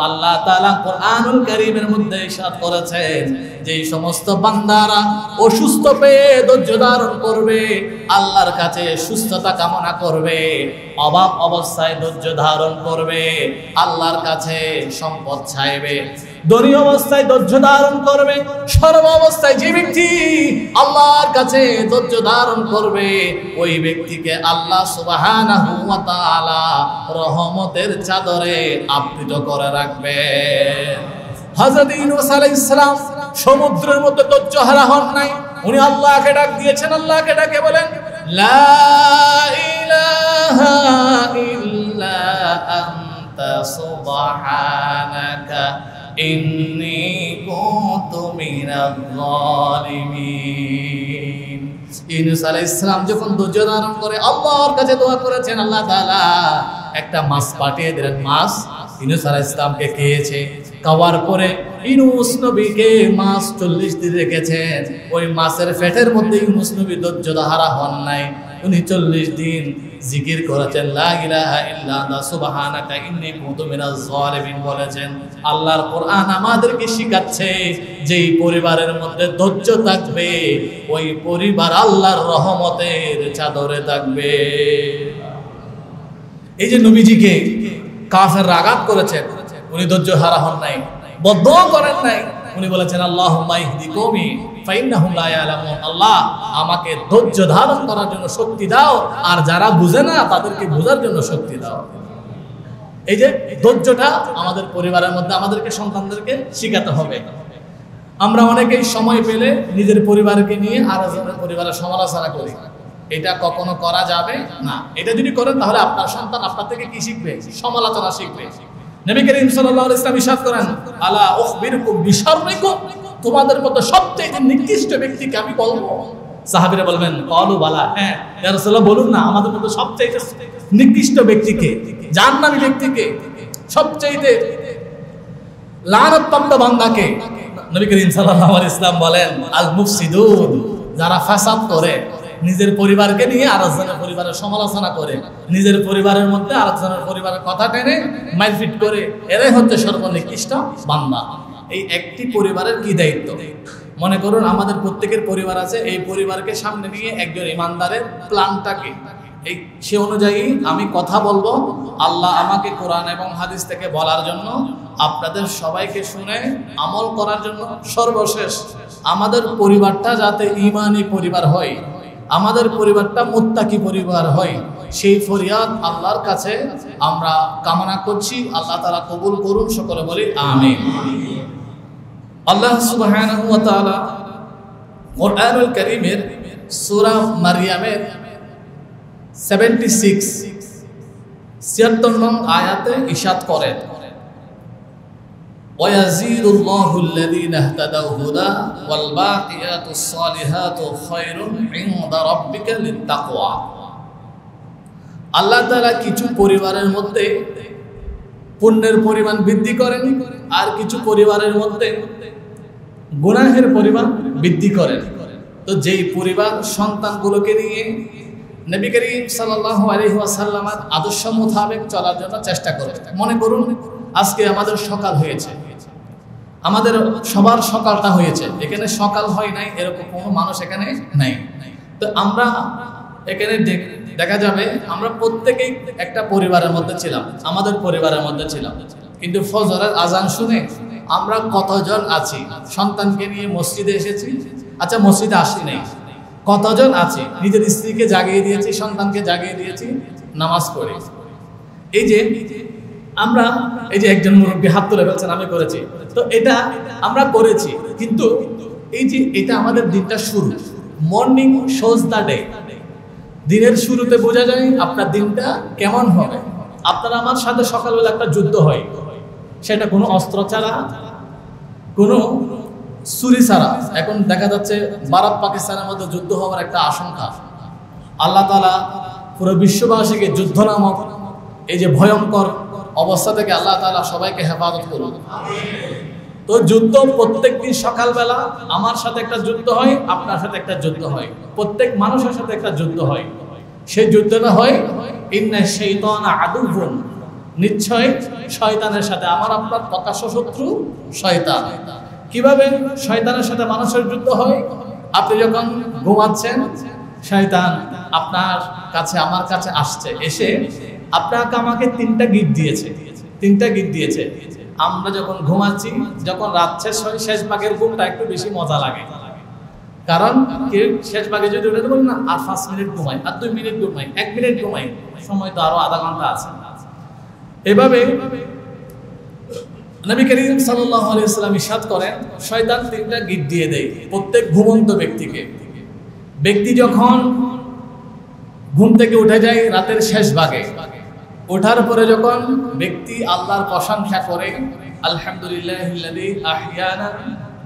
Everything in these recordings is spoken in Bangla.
আল্লাহ তাআলা কোরআনুল কারীমের মধ্যে ইরশাদ করেছেন যে সমস্ত বান্দারা অসুস্থ পেয়ে ধৈর্য ধারণ করবে, আল্লাহর কাছে সুস্থতা কামনা করবে, অভাব অবস্থায় ধৈর্য ধারণ করবে, আল্লাহর কাছে সম্পদ চাইবে, ধনী অবস্থায় ধৈর্য ধারণ করবে, সর্ব অবস্থায় যে ব্যক্তি আল্লাহর কাছে ধৈর্য ধারণ করবে ওই ব্যক্তিকে আল্লাহ সুবহানাহু ওয়া তাআলা রহমতের চাদরে আবৃত করে রাখবে। হযরত ইউনূস আলাইহিস সালাম সমুদ্রের মধ্যে ধৈর্য হারা হন নাই, উনি আল্লাহকে ডাক দিয়েছেন, আল্লাহকে ডাকে বলেন লা ইলাহা ইল্লা আনতা সুবহানাকা ইন্নী কুনতু মিনাজ জালিমিন। ইউনূস আলাইহিস সালাম যখন ধৈর্য ধারণ করে আল্লাহর কাছে দোয়া করেছেন, আল্লাহ তাআলা একটা মাছ পাঠিয়ে দিলেন। মাছ ইউনূস আলাইহিস সালামকে খেয়েছে, খাওয়ার পরে ইউনূস নবীকে মাছ 40 দিন রেখেছেন। ওই মাছের পেটের মধ্যে ইউনূস নবী ধৈর্য হারা হন নাই, উনি 40 দিন জিকির করেছেন, লা ইলাহা ইল্লা আনতা সুবহানাকা ইন্নী কুনতু মিনাজ জালিমিন বলেছেন। আল্লাহর কোরআন আমাদেরকে শিখাচ্ছে যেই পরিবারের মধ্যে ধৈর্য থাকবে ওই পরিবার আল্লাহর রহমতের চাদরে থাকবে। এই যে নবীজিকে কাফেররা আঘাত করেছেন, উনি ধৈর্য হারা হন নাই, বদদুয়া করেন নাই, উনি বলেছেন আল্লাহুম্মা ইহদি কওমি ফাইন্নাহুম লা ইয়ালামুন। আল্লাহ আমাকে ধৈর্য ধারণ করার জন্য শক্তি দাও, আর যারা বুঝে না তাদেরকে বোঝার জন্য শক্তি দাও। এই যে ধৈর্যটা আমাদের পরিবারের মধ্যে আমাদেরকে সন্তানদেরকে শিখাতে হবে। আমরা অনেকেই সময় পেলে নিজের পরিবারকে নিয়ে আরেকজনের পরিবারের সমালোচনা করি, এটা কখনো করা যাবে না। এটা যদি করেন তাহলে আপনার সন্তান আপনার থেকে কি শিখবে? সমালোচনা শিখবে। নবী করিম সাল্লাল্লাহু আলাইহি ওয়াসাল্লাম ইরশাদ করেন আলা উখবিরুকুম বিশাররিকুম, তোমাদের মধ্যে সবচেয়ে নিকৃষ্ট ব্যক্তিকে আমি বলবো? সাহাবীরা বলবেন ক্বালু বালা, হ্যাঁ ইয়া রাসূলুল্লাহ বলুন না, আমাদের মধ্যে সবচেয়ে নিকৃষ্ট ব্যক্তিকে, জাহান্নামী ব্যক্তিকে, সবচেয়ে লানাতপ্রাপ্ত বান্দাকে? নবী করিম সাল্লাল্লাহু আলাইহি ওয়াসাল্লাম বলেন আল মুফসিদুন, যারা ফাসাদ করে, নিজের পরিবারকে নিয়ে আরেকজনের পরিবারের সমালোচনা করে, নিজের পরিবারের মধ্যে আরেকজনের পরিবারের কথা টেনে মারপিট করে, এরাই হচ্ছে সর্বনিকৃষ্ট বান্দা। এই একটি পরিবারের কি দায়িত্ব? মনে করুন আমাদের প্রত্যেকের পরিবার আছে, এই পরিবারকে সামনে নিয়ে একজন ইমানদারের প্ল্যানটাকে এই সে অনুযায়ী আমি কথা বলবো। আল্লাহ আমাকে কোরআন এবং হাদিস থেকে বলার জন্য, আপনাদের সবাইকে শুনে আমল করার জন্য, সর্বশেষ আমাদের পরিবারটা যাতে ঈমানী পরিবার হয়, আমাদের পরিবারটা মুত্তাকি পরিবার হয়, সেই ফরিয়াদ আল্লাহর কাছে আমরা কামনা করছি। আল্লাহ তাআলা কবুল করুন, সকলে বলি আমিন। আল্লাহ সুবহানাহু ওয়া তাআলা কোরআনুল কারীমের সূরা মারইয়ামের 76 নং আয়াতে ইরশাদ করেন ওয়ায়াজিদুল্লাহু আল্লাযীনা ইহতাদাউ হুদা ওয়াল বাকিয়াতুস সালিহাতু খায়রুন ইনদা রাব্বিকা লিত্তাকওয়া। আল্লাহ তাআলা কিছু পরিবারের মধ্যে পুণ্যের পরিমাণ বৃদ্ধি করেন, আর কিছু পরিবারের মধ্যে গুনাহের পরিমাণ বৃদ্ধি করেন। তো যেই পরিবার সন্তানগুলোকে নিয়ে নবী করিম সাল্লাল্লাহু আলাইহি ওয়াসাল্লামের আদর্শ মোতাবেক চলার জন্য চেষ্টা করে, মনে করুন আজকে আমাদের সকাল হয়েছে, আমাদের সবার সকালটা হয়েছে, এখানে সকাল হয় নাই এরকম কোনো মানুষ এখানে নাই। তো আমরা এখানে দেখা যাবে আমরা প্রত্যেকেই একটা পরিবারের মধ্যে ছিলাম, আমাদের পরিবারের মধ্যে ছিলাম, কিন্তু ফজরের আজান শুনে আমরা কতজন আছি সন্তানকে নিয়ে মসজিদে এসেছি? আচ্ছা মসজিদে আসি নাই, কতজন আছি নিজের স্ত্রীকে জাগিয়ে দিয়েছি, সন্তানকে জাগিয়ে দিয়েছি, নামাজ পড়ে। এই যে আমরা, এই যে একজন মুরব্বী হাত তুলে বলছেন আমি করেছি, তো এটা আমরা করেছি, কিন্তু এই যে এটা আমাদের দিনটা শুরু, মর্নিং শোজ দ্য ডে। দিনের শুরুতে বোঝা যায় আপনার দিনটা কেমন হবে। আপনার আমার সাথে সকালবেলা একটা যুদ্ধ হয়, সেটা কোনো অস্ত্র ছাড়া, কোনো ছুরি ছাড়া। এখন দেখা যাচ্ছে ভারত পাকিস্তানের মধ্যে যুদ্ধ হওয়ার একটা আশঙ্কা। আল্লাহ তাআলা পুরো বিশ্ববাসীকে যুদ্ধ নামক এই যে ভয়ঙ্কর অবস্থা থেকে আল্লাহ তাআলা সবাইকে হেফাজত করুন। তো যুদ্ধ প্রত্যেকদিন সকালবেলা আমার সাথে একটা যুদ্ধ হয়, আপনার সাথে একটা যুদ্ধ হয়, প্রত্যেক মানুষের সাথে একটা যুদ্ধ হয়। সেই যুদ্ধটা হয় ইন্না শাইতানা আদুউন, নিশ্চয় শয়তানের সাথে, আমার আপনার প্রকাশ্য শত্রু শয়তান। কিভাবে শয়তানের সাথে মানুষের যুদ্ধ হয়? আপনি যখন ঘুমাচ্ছেন, শয়তান আপনার কাছে, আমার কাছে আসছে, এসে আপনাকে আমাকে তিনটা গিট দিয়েছে। আমরা যখন ঘুমাচ্ছি, যখন রাত শেষ ভাগের ঘুমটা একটু বেশি মজা লাগে, কারণ শেষ ভাগে যদি উঠে বলি না, আর 5 মিনিট ঘুমাই, আর 2 মিনিট ঘুমাই, 1 মিনিট ঘুমাই, সময় তো আরো আধা ঘন্টা আছে। এভাবে নবী করিম সাল্লাল্লাহু আলাইহি ওয়াসাল্লাম ইরশাদ করেন, শয়তান তিনটা গিট দিয়ে দেয় প্রত্যেক ঘুমন্ত ব্যক্তিকে। ব্যক্তি যখন ঘুম থেকে উঠে যায় রাতের শেষ ভাগে, ওঠার পরে যখন ব্যক্তি আল্লাহর প্রশংসা করে, আলহামদুলিল্লাহিল্লাযী আহইয়ানা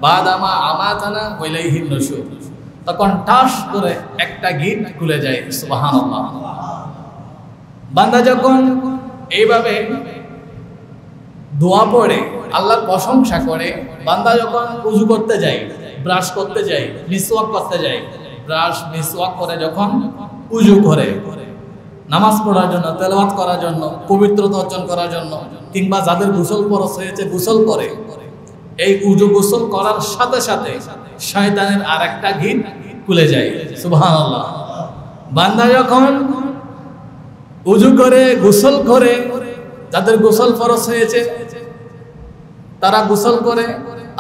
বাদা মা আমাতানা ওয়া ইলাইহিন নুশুর, তখন ঠাস করে একটা গিট খুলে যায়। সুবহানাল্লাহ। বান্দা যখন এইভাবে দোয়া পড়ে, আল্লাহর প্রশংসা করে, বান্দা যখন ওযু করতে যায়, ব্রাশ করতে যায়, মিসওয়াক করতে যায়, ব্রাশ মিসওয়াক করে যখন ওযু করে, নামাজ পড়ার জন্য, তেলাওয়াত করার জন্য, পবিত্রতা অর্জন করার জন্য, কিংবা যাদের গোসল ফরজ হয়েছে গোসল করে, এই ওযু গোসল করার সাথে সাথে শয়তানের আরেকটা গিট খুলে যায়। সুবহানাল্লাহ। বান্দা যখন ওযু করে, গোসল করে, যাদের গোসল ফরজ হয়েছে তারা গোসল করে,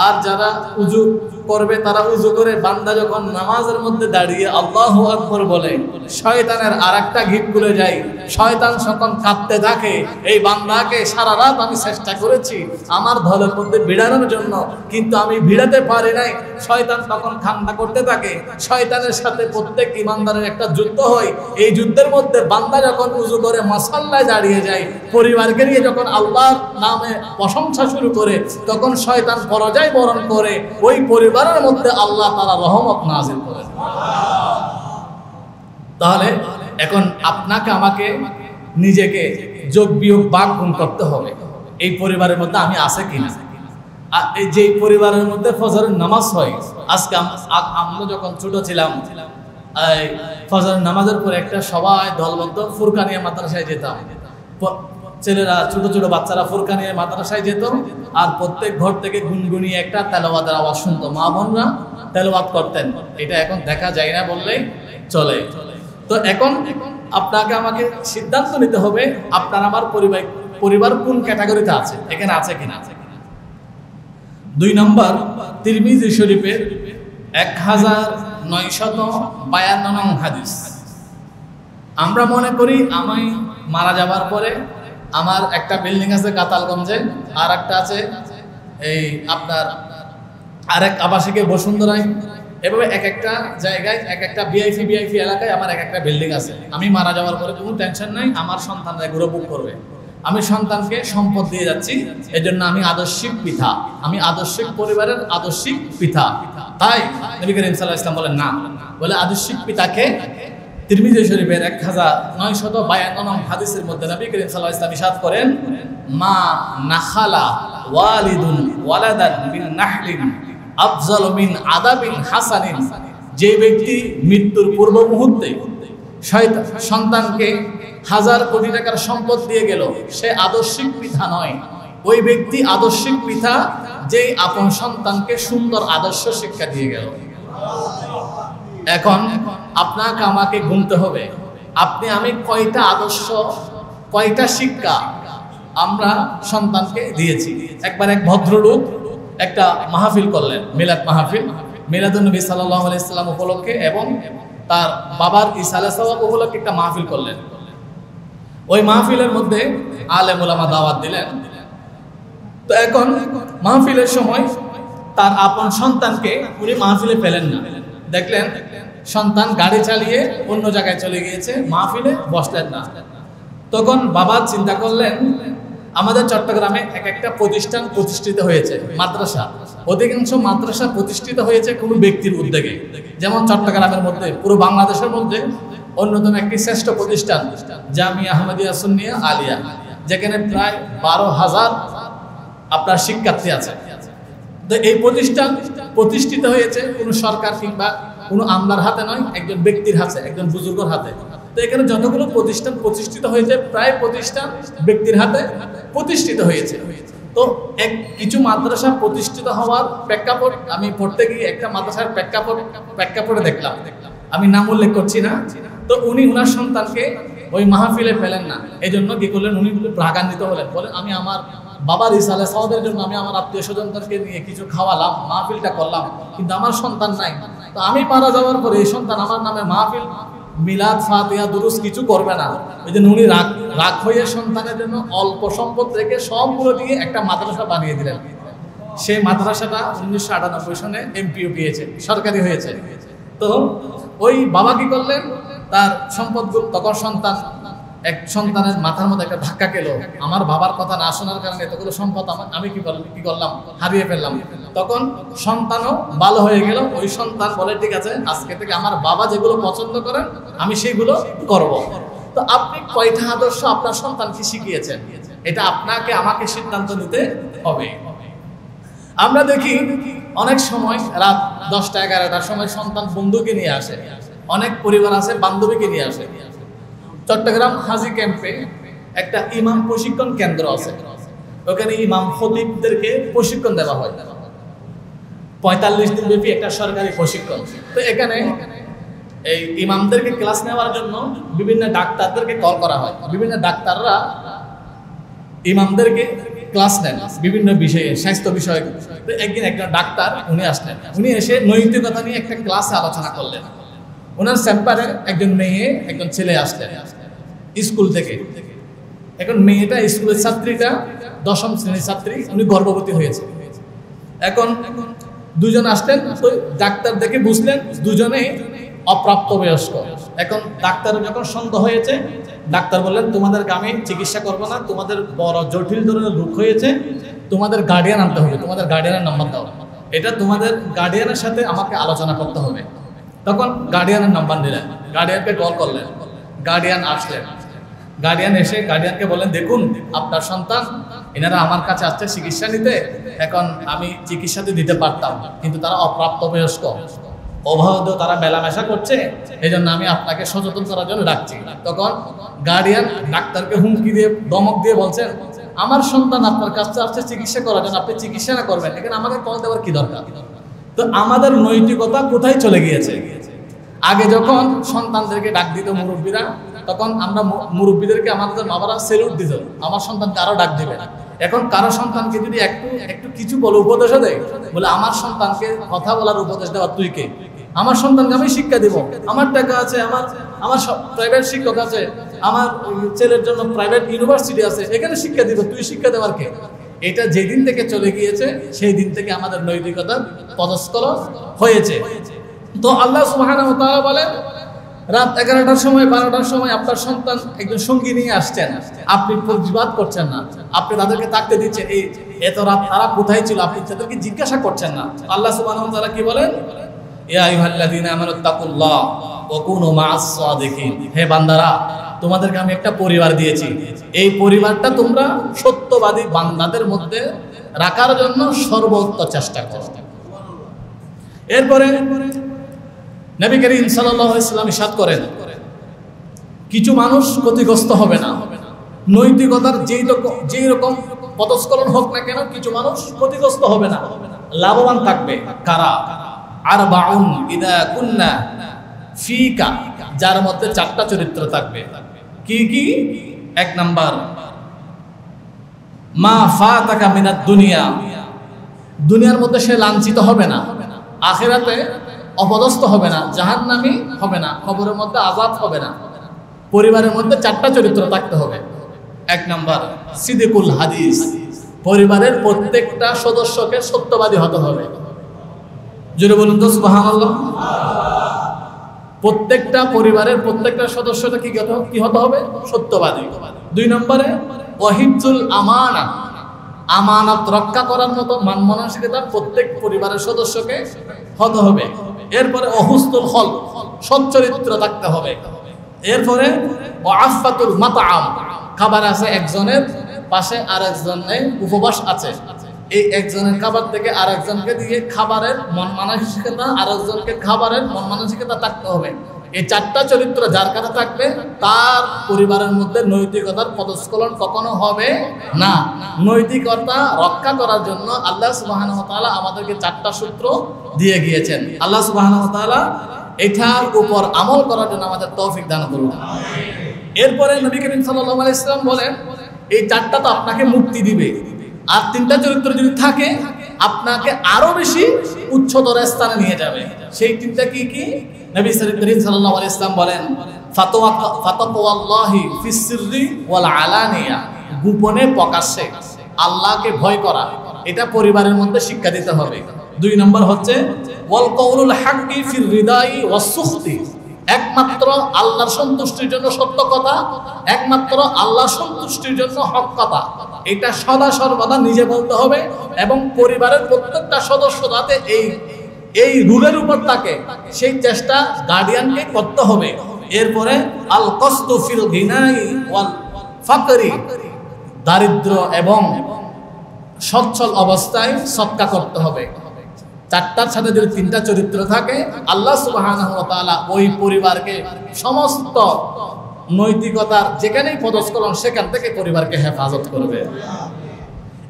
আর যারা ওযু করবে তারা ওযু করে, বান্দা যখন নামাজের মধ্যে দাঁড়িয়ে আল্লাহু আকবার বলে, শয়তানের আরেকটা গিট খুলে যায়। শয়তান যখন কাঁদতে থাকে, এই বান্দাকে সারা রাত আমি চেষ্টা করেছি আমার দলের মধ্যে ভিড়ানোর জন্য, কিন্তু আমি ভিড়াতে পারি নাই। শয়তান তখন কান্না করতে থাকে। শয়তানের সাথে প্রত্যেক ইমানদারের একটা যুদ্ধ হয়। এই যুদ্ধের মধ্যে বান্দা যখন ওযু করে মাসাল্লায় দাঁড়িয়ে যায়, পরিবারকে নিয়ে যখন আল্লাহর নামে প্রশংসা শুরু করে, তখন শয়তান পরাজয় বরণ করে ওই পরিবারের মধ্যে আল্লাহ তাআলা রহমত নাযিল করেন। তাহলে এখন আপনাকে আমাকে নিজেকে যোগ বিয়োগ ভাগ গুণ করতে হবে, এই পরিবারের মধ্যে আমি আছে কিনা। আর এই যে পরিবারের মধ্যে ফজরের নামাজ হয়, আজকে আমরা যখন ছোট ছিলাম, ফজরের নামাজের পরে একটা সবাই দলবদ্ধ ফুরকানিয়া মাদ্রাসায় যেতাম। ছেলেরা, ছোট ছোট বাচ্চারা ফুরকানিয়া মাদ্রাসায় যেত, আর প্রত্যেক ঘর থেকে গুনগুনিয়ে একটা তেলাওয়াতের আওয়াজ শুনতো, মা বোনরা তেলাওয়াত করতেন। এটা এখন দেখা যায় না বললেই চলে। তো এখন আপনাকে আমাকে সিদ্ধান্ত নিতে হবে, আপনার আমার পরিবার কোন ক্যাটাগরিতে আছে, এখানে আছে কিনা। 2 নম্বর, তিরমিজি শরীফের 1952 নং হাদিস। আমরা মনে করি আমি মারা যাবার পরে আমার একটা বিল্ডিং আছে কাতালগঞ্জে, আর একটা আছে এই আপনার আরেক আবাসিকে বসুন্ধরায়, এভাবে এক একটা জায়গায় এক একটা ভিআইপি এলাকায় আমার এক একটা বিল্ডিং আছে। আমি মারা যাওয়ার পরে কোনো টেনশন নাই, আমার সন্তানরা এগুলো বুক করবে। আমি সন্তানকে সম্পদ দিয়ে যাচ্ছি, এজন্য আমি আদর্শিক পিতা, আমি আদর্শিক পরিবারের আদর্শিক পিতা। তাই নবী করিম সাল্লাল্লাহু আলাইহি ওয়াসাল্লাম বলেন না, বলে আদর্শিক পিতাকে। তিরমিজি শরীফের 1952 নং হাদিসের মধ্যে নবী করিম সাল্লাল্লাহু আলাইহি ওয়াসাল্লাম ইরশাদ করেন, মা নাখালা ওয়ালিদুন ওয়ালাদান মিন নাহলিন আফজালু মিন আদাবিন হাসানিন। যে ব্যক্তি মৃত্যুর পূর্ব মুহূর্তে সন্তানকে 1000 কোটি টাকার সম্পদ দিয়ে গেল, সে আদর্শিক পিতা নয়। ওই ব্যক্তি আদর্শিক পিতা যেই আপন সন্তানকে সুন্দর আদর্শ শিক্ষা দিয়ে গেল। এখন আপনাকে আমাকে গুনতে হবে, আপনি আমি কয়টা আদর্শ, কয়টা শিক্ষা আমরা সন্তানকে দিয়েছি। একবার এক ভদ্রলোক একটা মাহফিল করলেন, মিলাদ মাহফিল, মিলাদুন নবী সাল্লাল্লাহু আলাইহি সাল্লাম উপলক্ষে, এবং তার বাবার ইসালে সওয়াব উপলক্ষে একটা মাহফিল করলেন। ওই মাহফিলের মধ্যে আলেম ওলামা দাওয়াত দিলেন। তো এখন মাহফিলের সময় তার আপন সন্তানকে উনি মাহফিলে পেলেন না। দেখলেন সন্তান গাড়ি চালিয়ে অন্য জায়গায় চলে গিয়েছে, মাহফিলে বসলেন না। তখন বাবা চিন্তা করলেন, আমাদের চট্টগ্রামে এক একটা প্রতিষ্ঠান প্রতিষ্ঠিত হয়েছে, মাদ্রাসা, অধিকাংশ মাদ্রাসা প্রতিষ্ঠিত হয়েছে কোনো ব্যক্তির উদ্যোগে। যেমন চট্টগ্রামের মধ্যে, পুরো বাংলাদেশের মধ্যে অন্যতম একটি শ্রেষ্ঠ প্রতিষ্ঠান জামিয়া আহমদিয়া সুন্নিয়া আলিয়া, যেখানে প্রায় 12,000 আপনার শিক্ষার্থী আছে। তো এই প্রতিষ্ঠান প্রতিষ্ঠিত হয়েছে কোনো সরকার কিংবা কোনো আমলার হাতে নয়, একজন ব্যক্তির হাতে, একজন বুজুর্গের হাতে। তো এখানে যতগুলো প্রতিষ্ঠান প্রতিষ্ঠিত হয়েছে প্রায় প্রতিষ্ঠান ব্যক্তির হাতে প্রতিষ্ঠিত হয়েছে। তো কিছু মাদ্রাসা প্রতিষ্ঠিত হওয়ার প্রেক্ষাপট আমি পড়তে গিয়ে একটা মাদ্রাসার প্রেক্ষাপটে দেখলাম, আমি নাম উল্লেখ করছি না। তো উনি ওনার সন্তানকে ওই মাহফিলে পেলেন না, এই জন্য কি করলেন, উনি রাগান্বিত হলেন, বলেন আমি আমার বাবার ইসালে সওয়াবের জন্য আমি আমার আত্মীয় স্বজনদেরকে নিয়ে কিছু খাওয়ালাম, মাহফিলটা করলাম, কিন্তু আমার সন্তান নাই। তো আমি মারা যাওয়ার পরে এই সন্তান আমার নামে মাহফিল, মিলাদ, ফাতিহা, দুরুস কিছু করবে না। ওই যে উনি রাগ হয়ে সন্তানের জন্য অল্প সম্পদ রেখে সবগুলো দিয়ে একটা মাদ্রাসা বানিয়ে দিলেন। সেই মাদ্রাসাটা 1998 সনে এমপিও পেয়েছে, সরকারি হয়েছে। তো ওই বাবা কি করলেন, তার সম্পদগুলো, তখন সন্তানের মাথার মধ্যে একটা ধাক্কা গেল, আমার বাবার কথা না শোনার কারণে এতগুলো সম্পদ আমি কি করলাম, হারিয়ে ফেললাম। তখন সন্তানও ভালো হয়ে গেল। ওই সন্তান বলে ঠিক আছে, আজকে থেকে আমার বাবা যেগুলো পছন্দ করেন আমি সেগুলো করব। তো আপনি কয়টা আদর্শ আপনার সন্তানকে শিখিয়েছেন, এটা আপনাকে আমাকে সিদ্ধান্ত নিতে হবে। আমরা দেখি অনেক সময় রাত 10টা 11টার সময় সন্তান বন্ধুকে নিয়ে আসে, অনেক পরিবার আছে বান্ধবীকে নিয়ে আসে। চট্টগ্রাম হাজি ক্যাম্পে একটা ইমাম প্রশিক্ষণ কেন্দ্র আছে, ওখানে ইমাম খতিবদেরকে প্রশিক্ষণ দেওয়া হয়, 45 দিন ব্যাপী একটা সরকারি প্রশিক্ষণ। তো এখানে এই ইমামদেরকে ক্লাস নেওয়ার জন্য বিভিন্ন ডাক্তারদেরকে কল করা হয়, বিভিন্ন ডাক্তাররা ইমামদেরকে ক্লাস নেন বিভিন্ন বিষয়ে, স্বাস্থ্য বিষয়ে। তো একদিন একজন ডাক্তার উনি আসলেন, উনি এসে নৈতিকতা নিয়ে একটা ক্লাসে আলোচনা করলেন। ওনার চেম্বারে একজন মেয়ে একজন ছেলে আসলেন স্কুল থেকে। এখন মেয়েটা স্কুলের ছাত্রীটা 10ম শ্রেণীর ছাত্রী, উনি গর্ভবতী হয়েছে। এখন দুজন আসলেন, তো ডাক্তার দেখে বুঝলেন দুজনেই অপ্রাপ্তবয়স্ক। এখন ডাক্তার যখন সন্দেহ হয়েছে, ডাক্তার বললেন তোমাদেরকে আমি চিকিৎসা করবো না, তোমাদের বড় জটিল ধরনের রোগ হয়েছে, তোমাদের গার্ডিয়ান আনতে হবে, তোমাদের গার্ডিয়ানের নাম্বার দাও, এটা তোমাদের গার্ডিয়ানের সাথে আমাকে আলোচনা করতে হবে। তখন গার্ডিয়ানের নাম্বার নিলেন, গার্ডিয়ানকে কল করলেন, গার্ডিয়ান আসলেন। গার্ডিয়ান এসে গার্ডিয়ানকে বললেন দেখুন আপনার সন্তান, এনারা আমার কাছে আসছে চিকিৎসা নিতে, এখন আমি চিকিৎসাতে দিতে পারতাম, কিন্তু তারা অপ্রাপ্তবয়স্ক, অবাধ তারা মেলামেশা করছে, এই জন্য আমি আপনাকে সচেতন করার জন্য ডাকছি। তখন গার্ডিয়ান ডাক্তারকে হুমকি দিয়ে ধমক দিয়ে বলছেন আমার সন্তান আপনার কাছে আসছে চিকিৎসা করার জন্য, আপনি চিকিৎসা না করবেন, এখানে আমাকে কল দেওয়ার কি দরকার? তো আমাদের নৈতিকতা কোথায় চলে গিয়েছে? আগে যখন সন্তানদেরকে ডাক দিত মুরব্বীরা, তখন আমরা মুরব্বীদেরকে আমাদের বাবারা সেলুট দিত, আমার সন্তানকে আরো ডাক দিবে। এখন কারো সন্তানকে যদি একটু কিছু বলে উপদেশও দেয়, বলে আমার সন্তানকে কথা বলার উপদেশ দেওয়া তুই কে? আমার সন্তানকে আমি শিক্ষা দিব, আমার টাকা আছে, আমার প্রাইভেট শিক্ষক আছে, আমার ছেলের জন্য প্রাইভেট ইউনিভার্সিটি আছে, এখানে শিক্ষা দিব, তুই শিক্ষা দেওয়ার কে? এটা যেদিন থেকে চলে গিয়েছে সেই দিন থেকে আমাদের নৈতিকতার পদস্খলন হয়েছে। তো আল্লাহ সুবহানাহু ওয়া তাআলা বলেন রাত 11টার সময় 12টার সময় আপনার সন্তান একজন সঙ্গী নিয়ে আসছেন, আপনি প্রতিবাদ করছেন না, আপনি তাদেরকে থাকতে দিচ্ছেন, এই এত রাত তারা কোথায় ছিল আপনি তাদেরকে জিজ্ঞাসা করছেন না। আল্লাহ সুবহানাহু ওয়া তাআলা কি বলেন, ইয়া আইয়ুহাল্লাযীনা আমানুত্তাকুল্লাহ ওয়া কুনু মা'আস সাদিকিন, হে বান্দারা তোমাদেরকে আমি একটা পরিবার দিয়েছি, এই পরিবারটা তোমরা সত্যবাদী বান্দাদের মধ্যে রাখার জন্য সর্বোচ্চ চেষ্টা করো। এরপরে নবী করিম সাল্লাল্লাহু আলাইহি ওয়াসাল্লাম ইরশাদ করেন কিছু মানুষ ক্ষতিগ্রস্ত হবে না, নৈতিকতার যেই রকম পদস্খলন হোক না কেন কিছু মানুষ ক্ষতিগ্রস্ত হবে না, লাভবান থাকবে। কারা? আরবাউন ইদা কুন্না ফিকা, যার মধ্যে 4টা চরিত্র থাকবে। কি কি? 1 নাম্বার মা ফাতাকা মিনাদ দুনিয়া, দুনিয়ার মধ্যে সে লাঞ্ছিত হবে না, আখিরাতে অপদস্থ হবে না, জাহান্নামী হবে না, কবরের মধ্যে আযাব হবে না। পরিবারের মধ্যে 4টা চরিত্র থাকতে হবে। 1 নাম্বার সিদিকুল হাদিস, পরিবারের প্রত্যেকটা সদস্যকে সত্যবাদী হতে হবে। জোরে বলুন তো সুবহানাল্লাহ। প্রত্যেকটা পরিবারের প্রত্যেকটা সদস্যটা কি হতে হবে? সত্যবাদী। 2 নম্বরে ওয়াহিবুল আমানা, আমানত রক্ষা করার মতো মান মানসিকতা প্রত্যেক পরিবারের সদস্যকে হতে হবে। এরপরে অহুস্তুল খল, সচ্চরিত্র থাকতে হবে। এরপরে ওয়াফাতুল মাতআম, খাবার আছে একজনের পাশে আরেকজনের উপবাস আছে, এই একজনের খাবার থেকে আরেকজনকে দিয়ে খাবারের মন মানসিকতা, আরেকজনকে খাবারের মন মানসিকতা থাকতে হবে। এই চারটা চরিত্র যার কাছে থাকবে তার পরিবারের মধ্যে নৈতিকতার পদস্খলন কখনো হবে না। নৈতিকতা রক্ষা করার জন্য আল্লাহ সুবহানাহু ওয়া তাআলা আমাদেরকে চারটা সূত্র দিয়ে গিয়েছেন। আল্লাহ সুবহানাহু ওয়া তাআলা এটার উপর আমল করার জন্য আমাদের তৌফিক দান করুন। এরপরে নবী করিম সাল্লাল্লাহু আলাইহি ওয়াসাল্লাম বলেন এই চারটা তো আপনাকে মুক্তি দিবে, আর তিনটা চরিত্র যদি থাকে আপনাকে আরো বেশি উচ্চতর স্থানে নিয়ে যাবে। সেই তিনটা কি কি? নবী করিম সাল্লাল্লাহু আলাইহি ওয়াসাল্লাম বলেন ফাতাকুল্লাহি ফিস সিররি ওয়াল আলানিয়া, গোপনে প্রকাশ্যে আল্লাহকে ভয় করা, এটা পরিবারের মধ্যে শিক্ষা দিতে হবে। 2 নম্বর হচ্ছে ওয়াল কাউলুল হাক্কি ফির রিদাই ওয়াস সুখতি, একমাত্র আল্লাহর সন্তুষ্টির জন্য সত্য কথা, একমাত্র আল্লাহর সন্তুষ্টির জন্য হক কথা, এটা সদা সর্বদা নিজে বলতে হবে এবং পরিবারের প্রত্যেকটা সদস্য যাতে এই রুলের উপর থাকে সেই চেষ্টা গার্ডিয়ানকে করতে হবে। এরপরে আল কসদু ফিল গিনাই ওয়াল ফাকরি, দারিদ্র এবং সচ্ছল অবস্থায় সদকা করতে হবে। চারটার সাথে যদি তিনটা চরিত্র থাকে আল্লাহ সুবহানাহু ওয়া তাআলা ওই পরিবারকে সমস্ত নৈতিকতার যেখানেই পদস্খলন সেখান থেকে পরিবারকে হেফাজত করবে।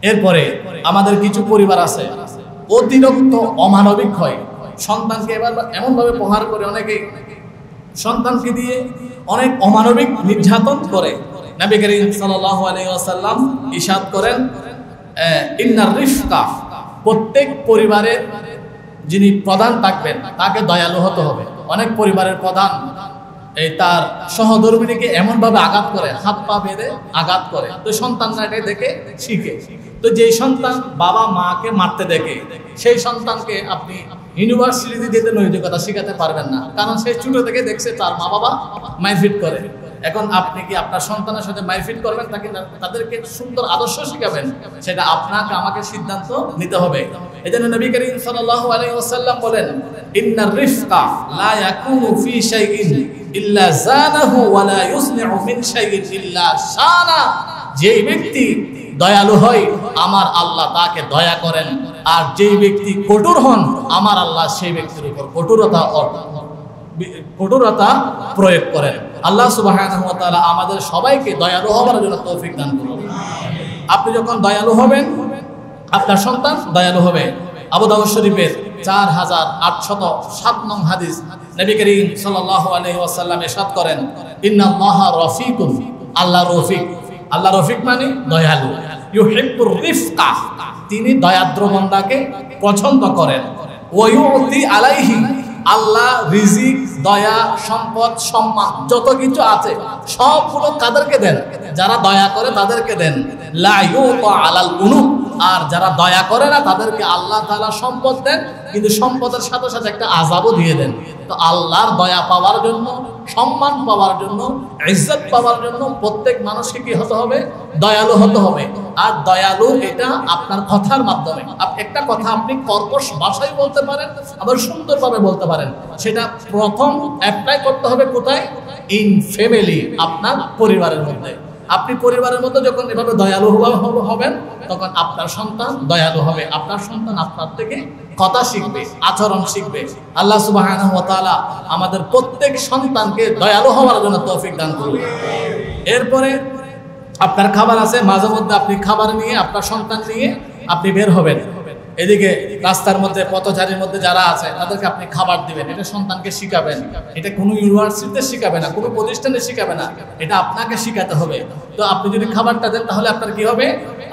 এরপরে আমাদের কিছু পরিবার আছে অতিরিক্ত অমানবিক হয়, সন্তানকে এবার এমনভাবে প্রহার করে, অনেকে সন্তানকে দিয়ে অনেক অমানবিক নির্যাতন করে। নবী করিম সাল্লাল্লাহু আলাইহি ওয়াসাল্লাম ইরশাদ করেন ইন্নার রিফকা, প্রত্যেক পরিবারের যিনি প্রধান থাকবেন তাকে দয়ালু হতে হবে। অনেক পরিবারের প্রধান এই তার সহধর্মিণীকে এমন ভাবে আঘাত করে, হাত পা বেঁধে আঘাত করে, তো সন্তানরা এটা দেখে শিখে। তো যেই সন্তান বাবা মাকে মারতে দেখে সেই সন্তানকে আপনি ইউনিভার্সিটিতে যেতে নৈতিকতা শিখাতে পারবেন না, কারণ সে ছোট থেকে দেখছে তার মা বাবা মারপিট করে। এখন আপনি কি আপনার সন্তানের সাথে মারপিট করবেন, তাদেরকে সুন্দর আদর্শ শিখাবেন, সেটা আপনাকে আমাকে সিদ্ধান্ত নিতে হবে। এজন্য নবী করিম সাল্লাল্লাহু আলাইহি ওয়াসাল্লাম বলেন ইন্নার রিফকা লা ইয়াকুনু ফি শাইইন ইল্লা জানাহু ওয়া লা ইউসনি'ু মিন শাইইন ইল্লা শানা, যেই ব্যক্তি দয়ালু হয় আমার আল্লাহ তাকে দয়া করেন, আর যেই ব্যক্তি কঠোর হন আমার আল্লাহ সেই ব্যক্তির উপর কঠোরতা প্রয়োগ করেন। আল্লাহ সুবহানাহু ওয়া তাআলা আমাদের সবাইকে দয়ালু হওয়ার জন্য তৌফিক দান করুন। আপনি যখন দয়ালু হবেন আপনার সন্তান দয়ালু হবে। আবু দাউদ শরীফের 4807 নং হাদিস, নবী করিম সাল্লাল্লাহু আলাইহি ওয়াসাল্লাম ইরশাদ করেন ইন্নাল্লাহা রাফিকুন, আল্লাহ রফিক। আল্লাহ রফিক মানে দয়ালু। ইউহিব্বুর রিফকা, তিনি দয়াদ্র বান্দাকে পছন্দ করেন। ওয়া ইউতি আলাইহি, আল্লাহ রিজিক, দয়া, সম্পদ, সম্মান যত কিছু আছে সবগুলো কাদেরকে দেন? যারা দয়া করে তাদেরকে দেন। লা ইউতা আলাল উনুব, আর যারা দয়া করে না তাদেরকে আল্লাহ তাআলা সম্পদ দেন, কিন্তু সম্পদের সাথে সাথে একটা আযাবও দিয়ে দেন। তো আল্লাহর দয়া পাওয়ার জন্য, সম্মান পাওয়ার জন্য, ইজ্জত পাওয়ার জন্য প্রত্যেক মানুষকে কি হতে হবে? দয়ালু হতে হবে। আর দয়ালু এটা আপনার কথার মাধ্যমে, একটা কথা আপনি কর্কশ ভাষায় বলতে পারেন, আবার সুন্দরভাবে বলতে পারেন। সেটা প্রথম অ্যাপ্লাই করতে হবে কোথায়? ইন ফ্যামিলি, আপনার পরিবারের মধ্যে। আপনি পরিবারের মধ্যে যখন এভাবে দয়ালু হবেন তখন আপনার সন্তান দয়ালু হবে, আপনার সন্তান আপনার থেকে কথা শিখবে, আচরণ শিখবে। আল্লাহ সুবহানাহু ওয়া তাআলা আমাদের প্রত্যেক সন্তানকে দয়ালু হওয়ার জন্য তৌফিক দান করুন। এরপরে আপনার খাবার আছে, মাঝে মধ্যে আপনি খাবার নিয়ে আপনার সন্তান নিয়ে আপনি বের হবেন। এদিকে রাস্তার মধ্যে পথচারীর মধ্যে যারা আছে তাদেরকে আপনি খাবার দিবেন, এটা সন্তানকে শিখাবেন। এটা কোনো ইউনিভার্সিটিতে শিখাবে না, কোনো প্রতিষ্ঠানে শিখাবে না, এটা আপনাকে শিখাতে হবে। তো আপনি যদি খাবারটা দেন তাহলে আপনার কি হবে?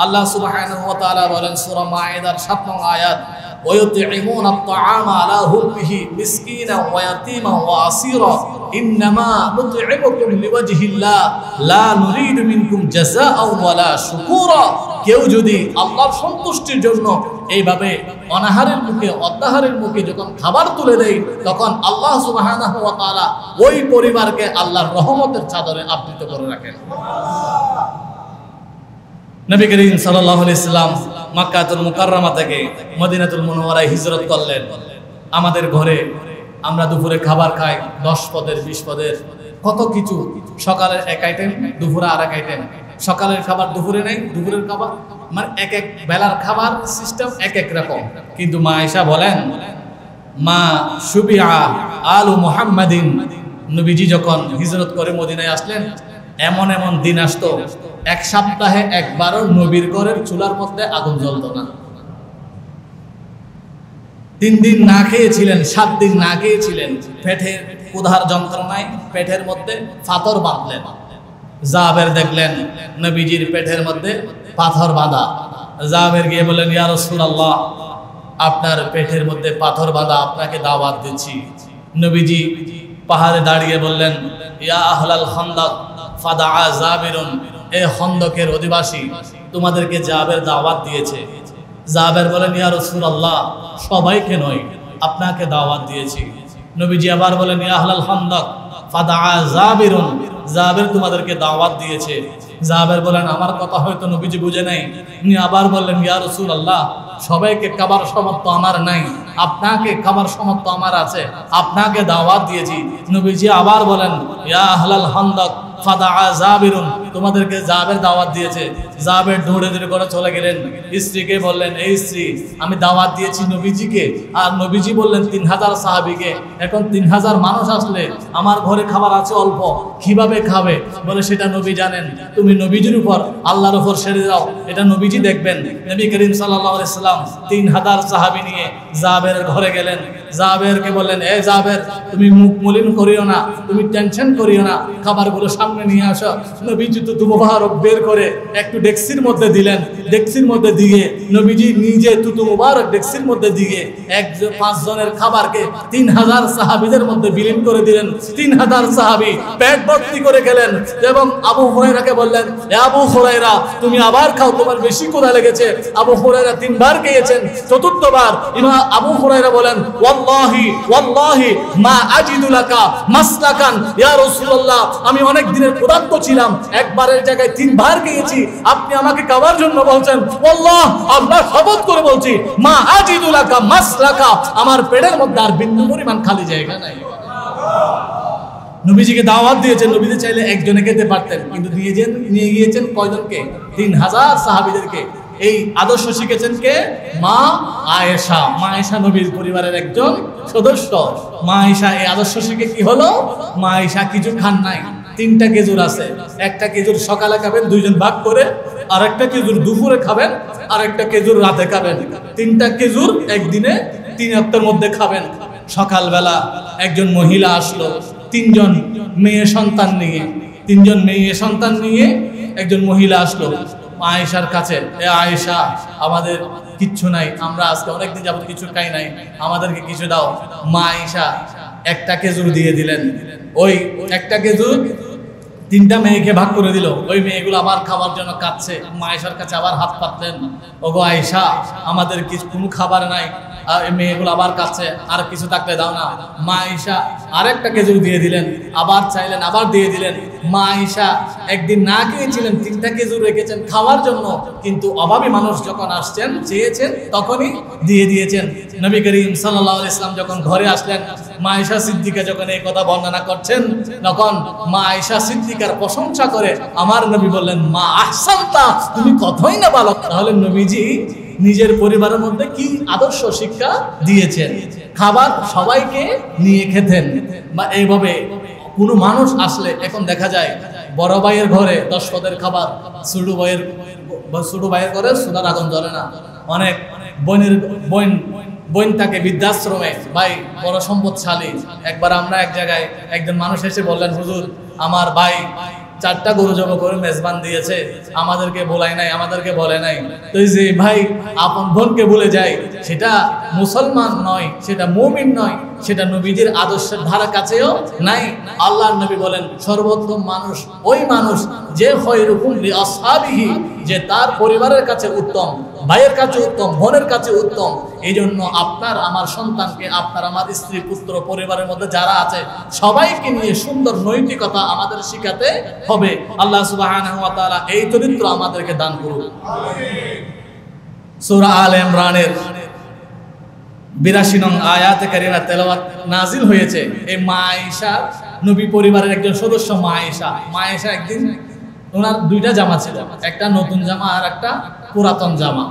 আল্লাহ সুবহানাহু ওয়া তাআলা বলেন সূরা মাইদার 7 নং আয়াত, وَيُطْعِمُونَ الطَّعَامَ عَلَى حُبِّهِ مِسْكِينًا وَيَتِيمًا وَأَسِيرًا إِنَّمَا نُطْعِمُكُمْ لِوَجْهِ اللَّهِ لَا نُرِيدُ مِنكُمْ جَزَاءً وَلَا شُكُورًا। কেউ যদি আল্লাহর সন্তুষ্টির জন্য এইভাবে অনাহারের মুখে, অত্যাহারের মুখে যখন খাবার তুলে দেয় তখন আল্লাহ সুবহানাহু ওয়া তাআলা ওই পরিবারকে আল্লাহর রহমতের চাদরে আবৃত করে রাখেন। নবী করিম সাল্লাল্লাহু আলাইহি সাল্লাম মক্কাতুল মুকাররমা থেকে মদিনাতুল মুনাওয়ারায় হিজরত করলেন। আমাদের ঘরে আমরা দুপুরে খাবার খাই 10 পদের 20 পদের কত কিছু, সকালের এক আইটেম, দুপুরে আরেক আইটেম, সকালের খাবার দুপুরে নেই, দুপুরের খাবার মানে এক এক বেলার খাবার সিস্টেম এক এক রকম। কিন্তু মা আয়েশা বলেন মা শুবিআ আলু মুহাম্মাদিন নবীজি যখন হিজরত করে মদিনায় আসলেন, এমন এমন দিন আসতো এক সপ্তাহে একবারও নবীর ঘরের চুলার মধ্যে আগুন জ্বলত না। 3 দিন না খেয়েছিলেন, 7 দিন না খেয়েছিলেন, পেটের ক্ষুধার যন্ত্রণায় পেটের মধ্যে পাথর বাঁধলেন। জাবের দেখলেন নবীজির পেটের মধ্যে পাথর বাঁধা। জাবের গিয়ে বললেন, ইয়া রাসূলুল্লাহ, আপনার পেটের মধ্যে পাথর বাঁধা, আপনাকে দাওয়াত দিচ্ছি। নবীজি পাহাড়ে দাঁড়িয়ে বললেন, ইয়া আহলাল খান্দাক ফাদাআ জাবিরুন, এ খন্দকের অধিবাসী, তোমাদেরকে জাবের দাওয়াত দিয়েছে। জাবের বলেন, ইয়া রাসূলুল্লাহ, সবাইকে নয়, আপনাকে দাওয়াত দিয়েছি। নবীজি আবার বলেন, ইয়া আহলাল খান্দাক ফাদাআ জাবিরুন, জাবের তোমাদেরকে দাওয়াত দিয়েছে। জাবের বলেন, আমার কথা হয়তো নবীজি বুঝে নাই। উনি আবার বললেন, ইয়া রাসূলুল্লাহ, সবাইকে খাবার সামর্থ্য আমার নাই, আপনাকে খাবার সামর্থ্য আমার আছে, আপনাকে দাওয়াত দিয়েছি। নবীজি আবার বলেন, ইয়া আহলাল খান্দাক ফাদাআ জাবিরুন, তোমাদেরকে জাবের দাওয়াত দিয়েছে। জাবের দৌড়ে দৌড়ে করে চলে গেলেন। স্ত্রীকে বললেন, এই স্ত্রী, আমি দাওয়াত দিয়েছি নবীজিকে, আর নবীজি বললেন 3000 সাহাবীকে। এখন 3000 মানুষ আসলে আমার ঘরে খাবার আছে অল্প, কিভাবে খাবে? বলে, সেটা নবী জানেন, তুমি নবীজির উপর, আল্লাহর উপর ছেড়ে দাও, এটা নবীজি দেখবেন। নবী করিম সাল্লাল্লাহু আলাইহি সাল্লাম 3000 সাহাবী নিয়ে জাবের ঘরে গেলেন। জাবেরকে বললেন, এ জাবের, তুমি মুখ মলিন করিও না, তুমি টেনশন করিও না, খাবারগুলো সামনে নিয়ে আসো। নবীজি তো মুবারক বের করে একটু ডেক্সির মধ্যে দিলেন। ডেক্সির মধ্যে দিয়ে নবীজি নিজে তুতু মুবারক ডেক্সির মধ্যে দিয়ে 5 জনের খাবারকে 3000 সাহাবীদের মধ্যে বিলীন করে দিলেন। 3000 সাহাবী পেট ভর্তি করে গেলেন এবং আবু হুরায়রাকে বললেন, এ আবু হুরায়রা, তুমি আবার খাও, তোমার বেশি ক্ষুধা লেগেছে। আবু হুরায়রা 3 বার খেয়েছেন। চতুর্থবার আবু হুরায়রা বলেন, ওয়াল্লাহি ওয়াল্লাহি মা আজিদু লাকা মাসলাকান ইয়া রাসূলুল্লাহ, আমি অনেক দিনের ক্ষুধার্ত ছিলাম, একবারের জায়গায় 3 বার খেয়েছি, আপনি আমাকে খাবার জন্য বলছেন। আল্লাহ, আল্লাহ শপথ করে বলছি, মা আজিদু লাকা মাসলাকা, আমার পেটের মধ্যে আর বিন্দু পরিমাণ খালি জায়গা নাই। নবীজিকে দাওয়াত দিয়েছেন, নবীজি চাইলে একজনে খেতে পারতেন, কিন্তু নিয়ে গিয়েছেন কয়জনকে? 3000 সাহাবীদেরকে। এই আদর্শ শিখেছেন কে? মা আয়েশা। মা আয়েশা নবীর পরিবারের একজন সদস্য। মা আয়েশা এই আদর্শ শিখে কি হলো? মা আয়েশা কিছু খান নাই। 3টা খেজুর আছে, একটা খেজুর সকালে খাবেন 2 জন ভাগ করে, আর একটা খেজুর দুপুরে খাবেন, আর একটা খেজুর রাতে খাবেন। 3টা খেজুর একদিনে 3 ওয়াক্তের মধ্যে খাবেন। সকালবেলা একজন মহিলা আসলো 3 জন মেয়ে সন্তান নিয়ে। 3 জন মেয়ে সন্তান নিয়ে একজন মহিলা আসলো আয়েশার কাছে। এ আয়েশা, আমাদের কিচ্ছু নাই, আমরা আজকে অনেকদিন যাবত কিছু খাই নাই, আমাদেরকে কিছু দাও। মা আয়েশা একটা খেজুর দিয়ে দিলেন। ওই একটা খেজুর 3টা মেয়েকে ভাগ করে দিল। ওই মেয়েগুলো আবার খাবার জন্য কাঁদছে। মা আয়েশার কাছে আবার হাত পাতলেন, ওগো আয়েশা, আমাদের কিছু কোনো খাবার নাই। মেয়েগুলো আবার কাঁদছে, আর কিছু থাকলে দাও না। মা আয়েশা আরেকটা খেজুর দিয়ে দিলেন, আবার চাইলেন, আবার দিয়ে দিলেন। মা আয়েশা একদিন না খেয়েছিলেন, 3টা খেজুর রেখেছেন খাওয়ার জন্য, কিন্তু অভাবী মানুষ যখন আসছেন চেয়েছেন তখনই দিয়ে দিয়েছেন। নবী করিম সাল্লাল্লাহু আলাইহি ওয়াসাল্লাম যখন ঘরে আসলেন, মা আয়েশা সিদ্দিকা যখন এই কথা বর্ণনা করছেন, তখন মা আয়েশা সিদ্দিকার প্রশংসা করে আমার নবী বললেন, মা আহসানতা, তুমি কতই না ভালো। তাহলে নবীজি নিজের পরিবারের মধ্যে কি আদর্শ শিক্ষা দিয়েছেন? খাবার সবাইকে নিয়ে খেতেন। বা এইভাবে কোনো মানুষ আসলে, এখন দেখা যায় বড় ভাইয়ের ঘরে 10 পদের খাবার, ছোট ভাইয়ের ঘরে সুদার আগুন জ্বলে না। অনেক বোন থাকে বৃদ্ধাশ্রমে, ভাই বড় সম্পদশালী। একবার আমরা এক জায়গায় একজন মানুষ এসে বললেন, হুজুর, আমার ভাই 4টা গরু জব করে মেজবান দিয়েছে, আমাদেরকে বলাই নাই, আমাদেরকে বলে নাই। তো যে ভাই আপন বোনকে বলে যায়, সেটা মুসলমান নয়, সেটা মুমিন নয়, সেটা নবীজির আদর্শের ধারা কাছেও নাই। আল্লাহর নবী বলেন, সর্বোত্তম মানুষ ওই মানুষ যে খয়রুকুম লিআসহাবিহি, যে তার পরিবারের কাছে উত্তম, ভাইয়ের কাছে উত্তম, বোনের কাছে উত্তম। এই জন্য আপনার আমার সন্তানকে, আপনার আমার স্ত্রী পুত্র পরিবারের মধ্যে যারা আছে সবাইকে নিয়ে সুন্দর নৈতিকতা আমাদের শিখাতে হবে। আল্লাহ সুবহানাহু ওয়া তাআলা এই চরিত্র আমাদেরকে দান করুন। সূরা আলে ইমরানের 82 নং আয়াতে কারিমা তেলাওয়াত নাজিল হয়েছে। এই মা আয়েশা নবী পরিবারের একজন সদস্য। মা আয়েশা একদিন ওনার 2টা জামা ছিল, একটা নতুন জামা আর একটা পুরাতন জামা।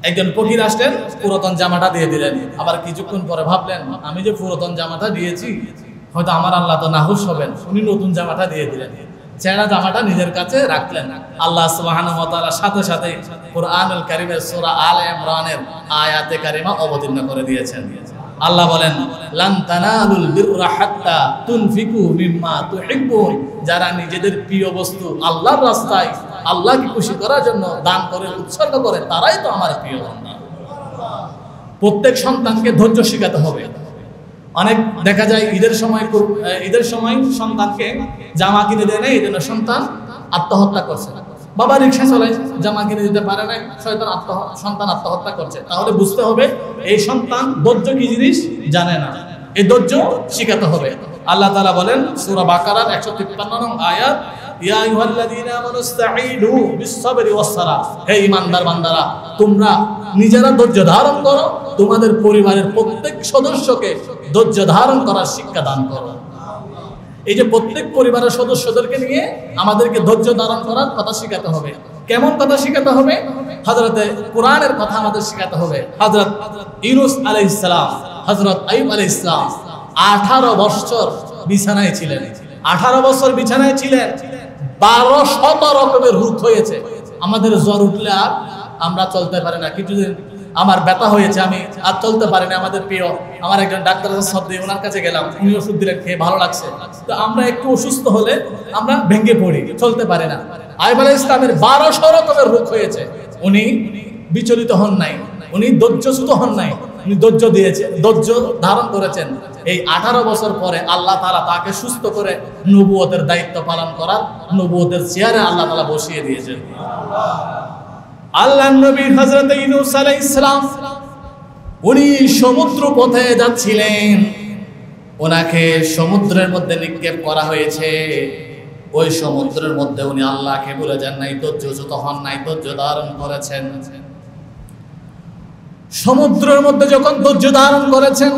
একজন ফকির আসলেন, পুরাতন জামাটা দিয়ে দিলেন। আবার কিছুক্ষণ পরে ভাবলেন, আমি যে পুরাতন জামাটা দিয়েছি হয়তো আমার আল্লাহ তো নাহুশ হবেন, উনি নতুন জামাটা দিয়ে দিলেন, ছেঁড়া জামাটা নিজের কাছে রাখলেন। আল্লাহ সুবহানাহু ওয়া তাআলা সাথে সাথে কুরআনুল কারীমের সূরা আলে ইমরানের আয়াতে কারিমা অবতীর্ণ করে দিয়েছেন। আল্লাহ বলেন, লান তানালুল বিররা হাত্তা তুনফিকু মিম্মা তুহিব্বুন, যারা নিজেদের প্রিয় বস্তু আল্লাহর রাস্তায় আল্লাহকে খুশি করার জন্য দান করে উৎসর্গ করে, তারাই তো আমার প্রিয় বান্দা। প্রত্যেক সন্তানকে ধৈর্য শেখাতে হবে। অনেক দেখা যায় ঈদের সময় সন্তানকে জামা কিনে দেয় না, এই জন্য সন্তান আত্মহত্যা করছে। বাবা রিক্সা চালায়, জামা কিনে দিতে পারে না, সন্তান আত্মহত্যা করছে। তাহলে বুঝতে হবে এই সন্তান ধৈর্য কি জিনিস জানে না, এই ধৈর্য শিখাতে হবে। আল্লাহ তাআলা বলেন সূরা বাকারার 153 নং আয়াত, ইয়া আইয়ুহাল্লাযীনা আমানু ইসতাঈনু বিস-সাবরি ওয়াস-সালাহ, হে ঈমানদার বান্দারা, তোমরা নিজেরা ধৈর্য ধারণ করো, তোমাদের পরিবারের প্রত্যেক সদস্যকে ধৈর্য ধারণ করার শিক্ষা দান করো। এই যে প্রত্যেক পরিবারের সদস্যদেরকে নিয়ে আমাদেরকে ধৈর্য ধারণ করার কথা শিখাতে হবে। কেমন কথা শিখাতে হবে? হযরতে কোরআনের কথা আমাদের শিখাতে হবে। হযরত ইউনূস আলাইহিস সালাম, হযরত আইয়ুব আলাইহিস সালাম 18 বছর বিছানায় ছিলেন। 18 বছর বিছানায় ছিলেন, 1200 রকমের রোগ হয়েছে। আমাদের জ্বর উঠলে আর আমরা চলতে পারি না, কিছুদিন আমার ব্যথা হয়েছে, আমি আর চলতে পারি না। আমাদের প্রিয় আমার একজন ডাক্তার আছে, ওনার কাছে গেলাম, উনি ওষুধ দিলেন, খেয়ে ভালো লাগছে। তো আমরা একটু অসুস্থ হলে আমরা ভেঙে পড়ি, চলতে পারি না। আইয়ুব আলাইহিস সালামের 1200 রকমের রোগ হয়েছে, উনি বিচলিত হন নাই, উনি ধৈর্যচ্যুত হন নাই, উনি ধৈর্য ধারণ করেছেন। এই 18 বছর পরে আল্লাহ তাআলা তাকে সুস্থ করে নবুয়তের দায়িত্ব পালন করার, নবুয়তের চেয়ারে আল্লাহ তাআলা বসিয়ে দিয়েছেন। আল্লাহর নবী হযরত ইউনূস আলাইহিস সালাম উনি সমুদ্র পথে যাচ্ছিলেন, ওনাকে সমুদ্রের মধ্যে নিক্ষেপ করা হয়েছে। ওই সমুদ্রের মধ্যে উনি আল্লাহকে ভুলে যান নাই, ধৈর্যচ্যুত হন নাই, ধৈর্য ধারণ করেছেন। সমুদ্রের মধ্যে যখন ধৈর্য ধারণ করেছেন,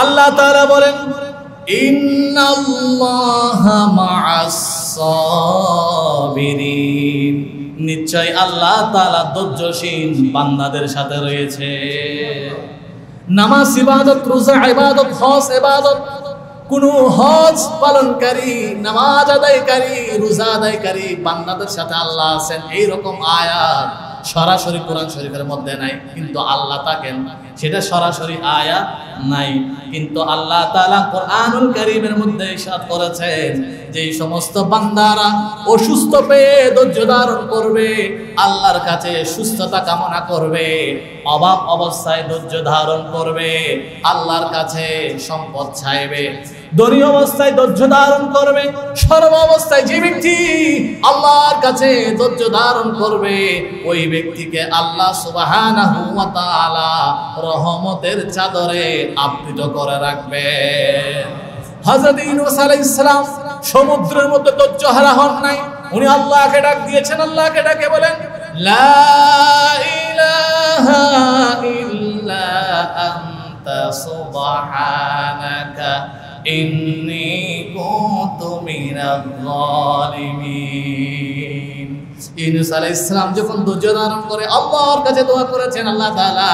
আল্লাহ তাআলা বলেন, ইন্নাল্লাহা মা'আস সাবিরিন, নিশ্চয় আল্লাহ তাআলা ধৈর্যশীল বান্দাদের সাথে রয়েছে। নামাজ ইবাদত, রোজা ইবাদত, হজ ইবাদত, কোন হজ পালনকারী, নামাজ আদায়কারী, রোজা আদায়কারী বান্দাদের সাথে আল্লাহ আছেন, এইরকম আয়াত সরাসরি কোরআন শরীফের মধ্যে নাই। কিন্তু আল্লাহ থাকেন, সেটা সরাসরি আয়াত নাই, কিন্তু আল্লাহ তাআলা কোরআনুল কারীমের মধ্যে ইরশাদ করেছেন যে এই সমস্ত বান্দারা অসুস্থ পেয়ে ধৈর্য ধারণ করবে, আল্লাহর কাছে সুস্থতা কামনা করবে, অভাব অবস্থায় ধৈর্য ধারণ করবে, আল্লাহর কাছে সম্পদ চাইবে, ধনী অবস্থায় ধৈর্য ধারণ করবে, সর্ব অবস্থায় যে ব্যক্তি আল্লাহর কাছে ধৈর্য ধারণ করবে, ওই ব্যক্তিকে আল্লাহ সুবহানাহু ওয়া তাআলা রহমতের চাদরে আবৃত করে রাখবে। হযরত ইউনূস আলাইহিস সালাম সমুদ্রের মধ্যে ধৈর্য হারা হন নাই, উনি আল্লাহকে ডাক দিয়েছেন। আল্লাহকে ডাকে বলেন, লা ইলাহা ইল্লা আনতা সুবহানাকা ইন্নী কুনতু মিনাজ জালিমিন। ইউনূস আলাইহিস সালাম যখন ধৈর্য ধারণ করে আল্লাহর কাছে দোয়া করেছেন, আল্লাহ তাআলা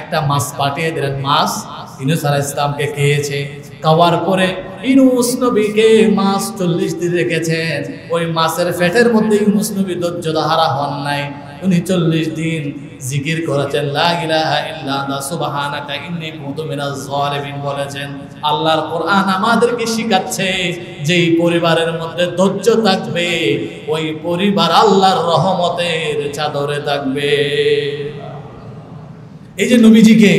একটা মাছ পাঠিয়ে দিলেন। মাছ ইউনূস আলাইহিস সালামকে খেয়েছে। খাওয়ার পরে ইউনূস নবীকে মাছ 40 দিন রেখেছেন। ওই মাছের পেটের মধ্যে ইউনূস নবী ধৈর্য হারা হন নাই, উনি 40 দিন জিকির করেছেন, লা ইলাহা ইল্লা আনতা সুবহানাকা ইন্নী কুনতু মিনাজ জালিমিন বলেছেন। আল্লাহর কোরআন আমাদেরকে শিখাচ্ছে যেই পরিবারের মধ্যে ধৈর্য থাকবে, ওই পরিবার আল্লাহর রহমতের চাদরে থাকবে। এই যে নবীজিকে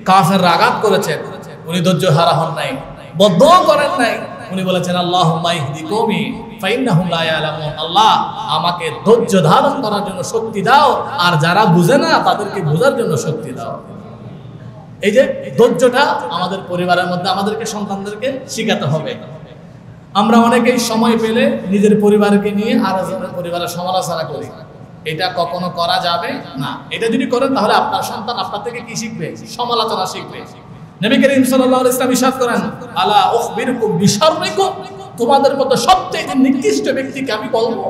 কাফেররা আঘাত করেছেন, উনি ধৈর্য হারা হন নাই, বদদুয়া করেন নাই, উনি বলেছেন, আল্লাহুম্মা ইহদি কওমি ফাইন্নাহুম লা ইয়ালামুন, আল্লাহ আমাকে ধৈর্য ধারণ করার জন্য শক্তি দাও, আর যারা বুঝে না তাদেরকে বোঝার জন্য শক্তি দাও। এই যে ধৈর্যটা আমাদের পরিবারের মধ্যে আমাদেরকে, সন্তানদেরকে শিখাতে হবে। আমরা অনেকেই সময় পেলে নিজের পরিবারকে নিয়ে আরেকজনের পরিবারের সমালোচনা করি, এটা কখনো করা যাবে না। এটা যদি করেন তাহলে আপনার সন্তান আপনার থেকে কি শিখবে? সমালোচনা শিখবে। নবী করিম সাল্লাল্লাহু আলাইহি ওয়াসাল্লাম ইরশাদ করেন, আলা উখবিরুকুম বিশাররিকুম, তোমাদের মধ্যে সবচেয়ে নিকৃষ্ট ব্যক্তিকে আমি বলবো?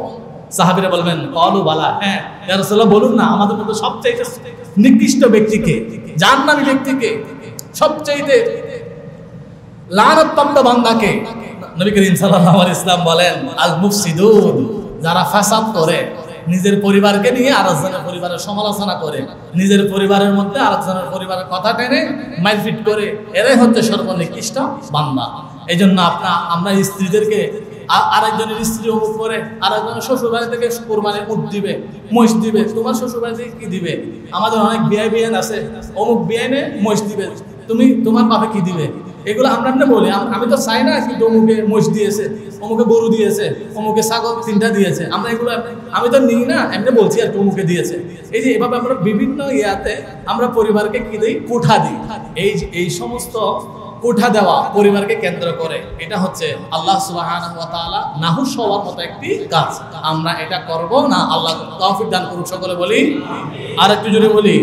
সাহাবীরা বলবেন, ক্বালু বালা, হ্যাঁ ইয়া রাসূলুল্লাহ বলুন না, আমাদের মধ্যে সবচেয়ে নিকৃষ্ট ব্যক্তিকে, জাহান্নামী ব্যক্তিকে, সবচেয়ে লানাতপ্রাপ্ত বান্দাকে নবী করিম সাল্লাল্লাহু আলাইহি ওয়াসাল্লাম বলেন আল মুফসিদুন, যারা ফাসাদ করে, নিজের পরিবারকে নিয়ে আরেকজনের পরিবারের সমালোচনা করে, নিজের পরিবারের মধ্যে আরেকজনের পরিবারের কথা টেনে মারপিট করে, এরাই হচ্ছে সর্বনিকৃষ্ট বান্দা। এই জন্য আমরা স্ত্রীদেরকে আরেকজনের স্ত্রী অমুক করে, আরেকজনের শ্বশুর বাড়ি থেকে কোরবানি উট দিবে, মহিষ দিবে, তোমার শ্বশুর বাড়ি থেকে কি দিবে? আমাদের অনেক বিয়ান আছে, অমুক বিয়ানে মহিষ দিবে, তুমি তোমার বাপে কি দিবে? এগুলো আমরা বলি, আমি তো চাই না কিন্তু অমুকে মহিষ দিয়েছে, অমুকে গরু দিয়েছে, অমুকে ছাগল 3টা দিয়েছে, আমরা এগুলো আমি তো নিই না, এমনি বলছি আর অমুকে দিয়েছে। এই যে এভাবে আমরা বিভিন্ন ইয়াতে আমরা পরিবারকে কি দিই? কোঠা দিই। এই সমস্ত কোঠা দেওয়া পরিবারকে কেন্দ্র করে, এটা হচ্ছে আল্লাহ সুবহানাহু ওয়া তাআলা নাহুশ হওয়ার মতো একটি কাজ। আমরা এটা করব না। আল্লাহ তৌফিক দান করুন, সকলে বলি আমিন। আর একটু জোরে বলি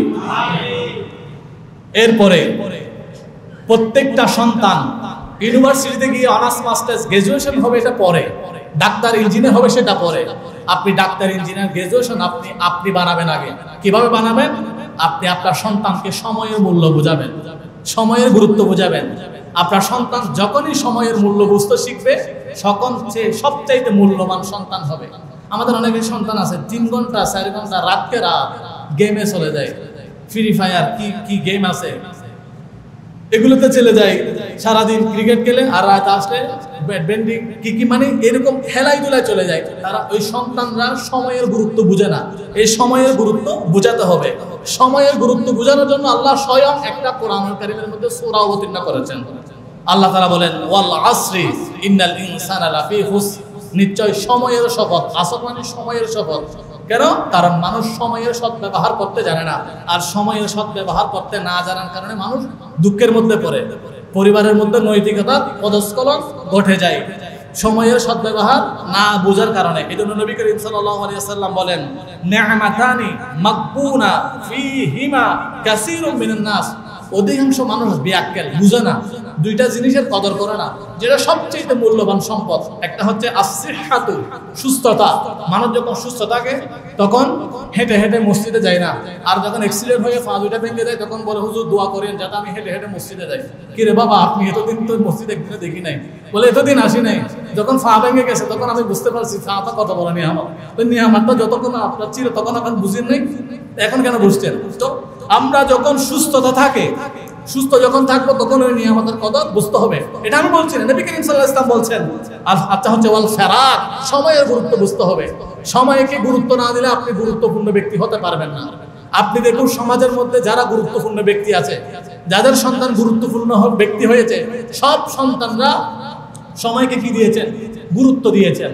আমিন। এরপরে প্রত্যেকটা সন্তান ইউনিভার্সিটিতে গিয়ে অনার্স মাস্টার্স গ্রাজুয়েশন হবে, এটা পরে। ডাক্তার ইঞ্জিনিয়ার হবে, সেটা পরে। আপনি ডাক্তার ইঞ্জিনিয়ার গ্রাজুয়েশন আপনি বানাবেন আগে। কিভাবে বানাবেন? আপনি আপনার সন্তানকে সময়ের মূল্য বুঝাবেন, সময়ের গুরুত্ব বুঝাবেন। আপনার সন্তান যখনই সময়ের মূল্য বুঝতে শিখবে, সবচাইতে মূল্যবান সন্তান হবে। আমাদের অনেকের সন্তান আছে 3 ঘন্টা 4 ঘন্টা রাতকে রাত গেমে চলে যায়, ফ্রি ফায়ার কি গেম আছে এগুলোতে চলে যায়, সারাদিন ক্রিকেট খেলে আর রাত আসলে ব্যাডমিন্টন কি মানে এরকম খেলাধুলায় চলে যায়। তারা ওই সন্তানরা সময়ের গুরুত্ব বুঝে না। এই সময়ের গুরুত্ব বুঝাতে হবে। সময়ের গুরুত্ব বোঝানোর জন্য আল্লাহ স্বয়ং একটা কোরআনুল কারীমের মধ্যে সূরা অবতীর্ণ করেছেন। আল্লাহ তাআলা বলেন ওয়াল আসরি ইন্নাল ইনসানা লাফি খুসর, নিশ্চয় সময়ের শপথ। আসর মানে সময়ের শপথ। কেন? কারণ মানুষ সময়ের সদ্ব্যবহার করতে জানে না, আর সময়ের সদ্ব্যবহার করতে না জানার কারণে মানুষ দুঃখের মধ্যে পড়ে, পরিবারের মধ্যে নৈতিকতার পদস্খলন ঘটে যায় সময়ের সদ্ব্যবহার না বোঝার কারণে। এই জন্য নবী করিম সাল্লাল্লাহু আলাইহি ওয়াসাল্লাম বলেন নি'মাতানি মাকবুনা ফীহিমা কাসীরুম মিনান নাস, অধিকাংশ মানুষ বেআক্কেল, বুঝে না, 2টা জিনিসের কদর করে না, যেটা সবচেয়ে মূল্যবান সম্পদ। একটা হচ্ছে আসিহাতু, সুস্থতা। মানুষ যখন সুস্থ থাকে তখন হেঁটে হেঁটে মসজিদে যায় না, আর যখন অ্যাক্সিডেন্ট হয়ে পা 2টা ভেঙে যায় তখন বলে হুজুর দোয়া করেন যাতে আমি হেঁটে হেঁটে মসজিদে যাই। কি রে বাবা, আপনি এতদিন তো মসজিদে একদিনে দেখি নাই। বলে এতদিন আসি নাই, যখন পা ভেঙে গেছে তখন আমি বুঝতে পারছি পাটা কত বড় নিয়ামত। তো নিয়ামতটা যতক্ষণ আপনার ছিল তখন আপনি বুঝেন নাই, এখন কেন বুঝছেন? তো আমরা যখন সুস্থতা থাকে, সুস্থ যখন থাকবো তখন ওই নিয়ামতের কদর বুঝতে হবে। এটা আমি বলছি না, নবী করিম সাল্লাল্লাহু আলাইহি ওয়াসাল্লাম বলছেন। আর আচ্ছা হচ্ছে ওয়াল ফারাক, সময়ের গুরুত্ব বুঝতে হবে। সময়কে গুরুত্ব না দিলে আপনি গুরুত্বপূর্ণ ব্যক্তি হতে পারবেন না। আপনি দেখুন সমাজের মধ্যে যারা গুরুত্বপূর্ণ ব্যক্তি আছে, যাদের সন্তান গুরুত্বপূর্ণ ব্যক্তি হয়েছে, সব সন্তানরা সময়কে কি দিয়েছেন? গুরুত্ব দিয়েছেন।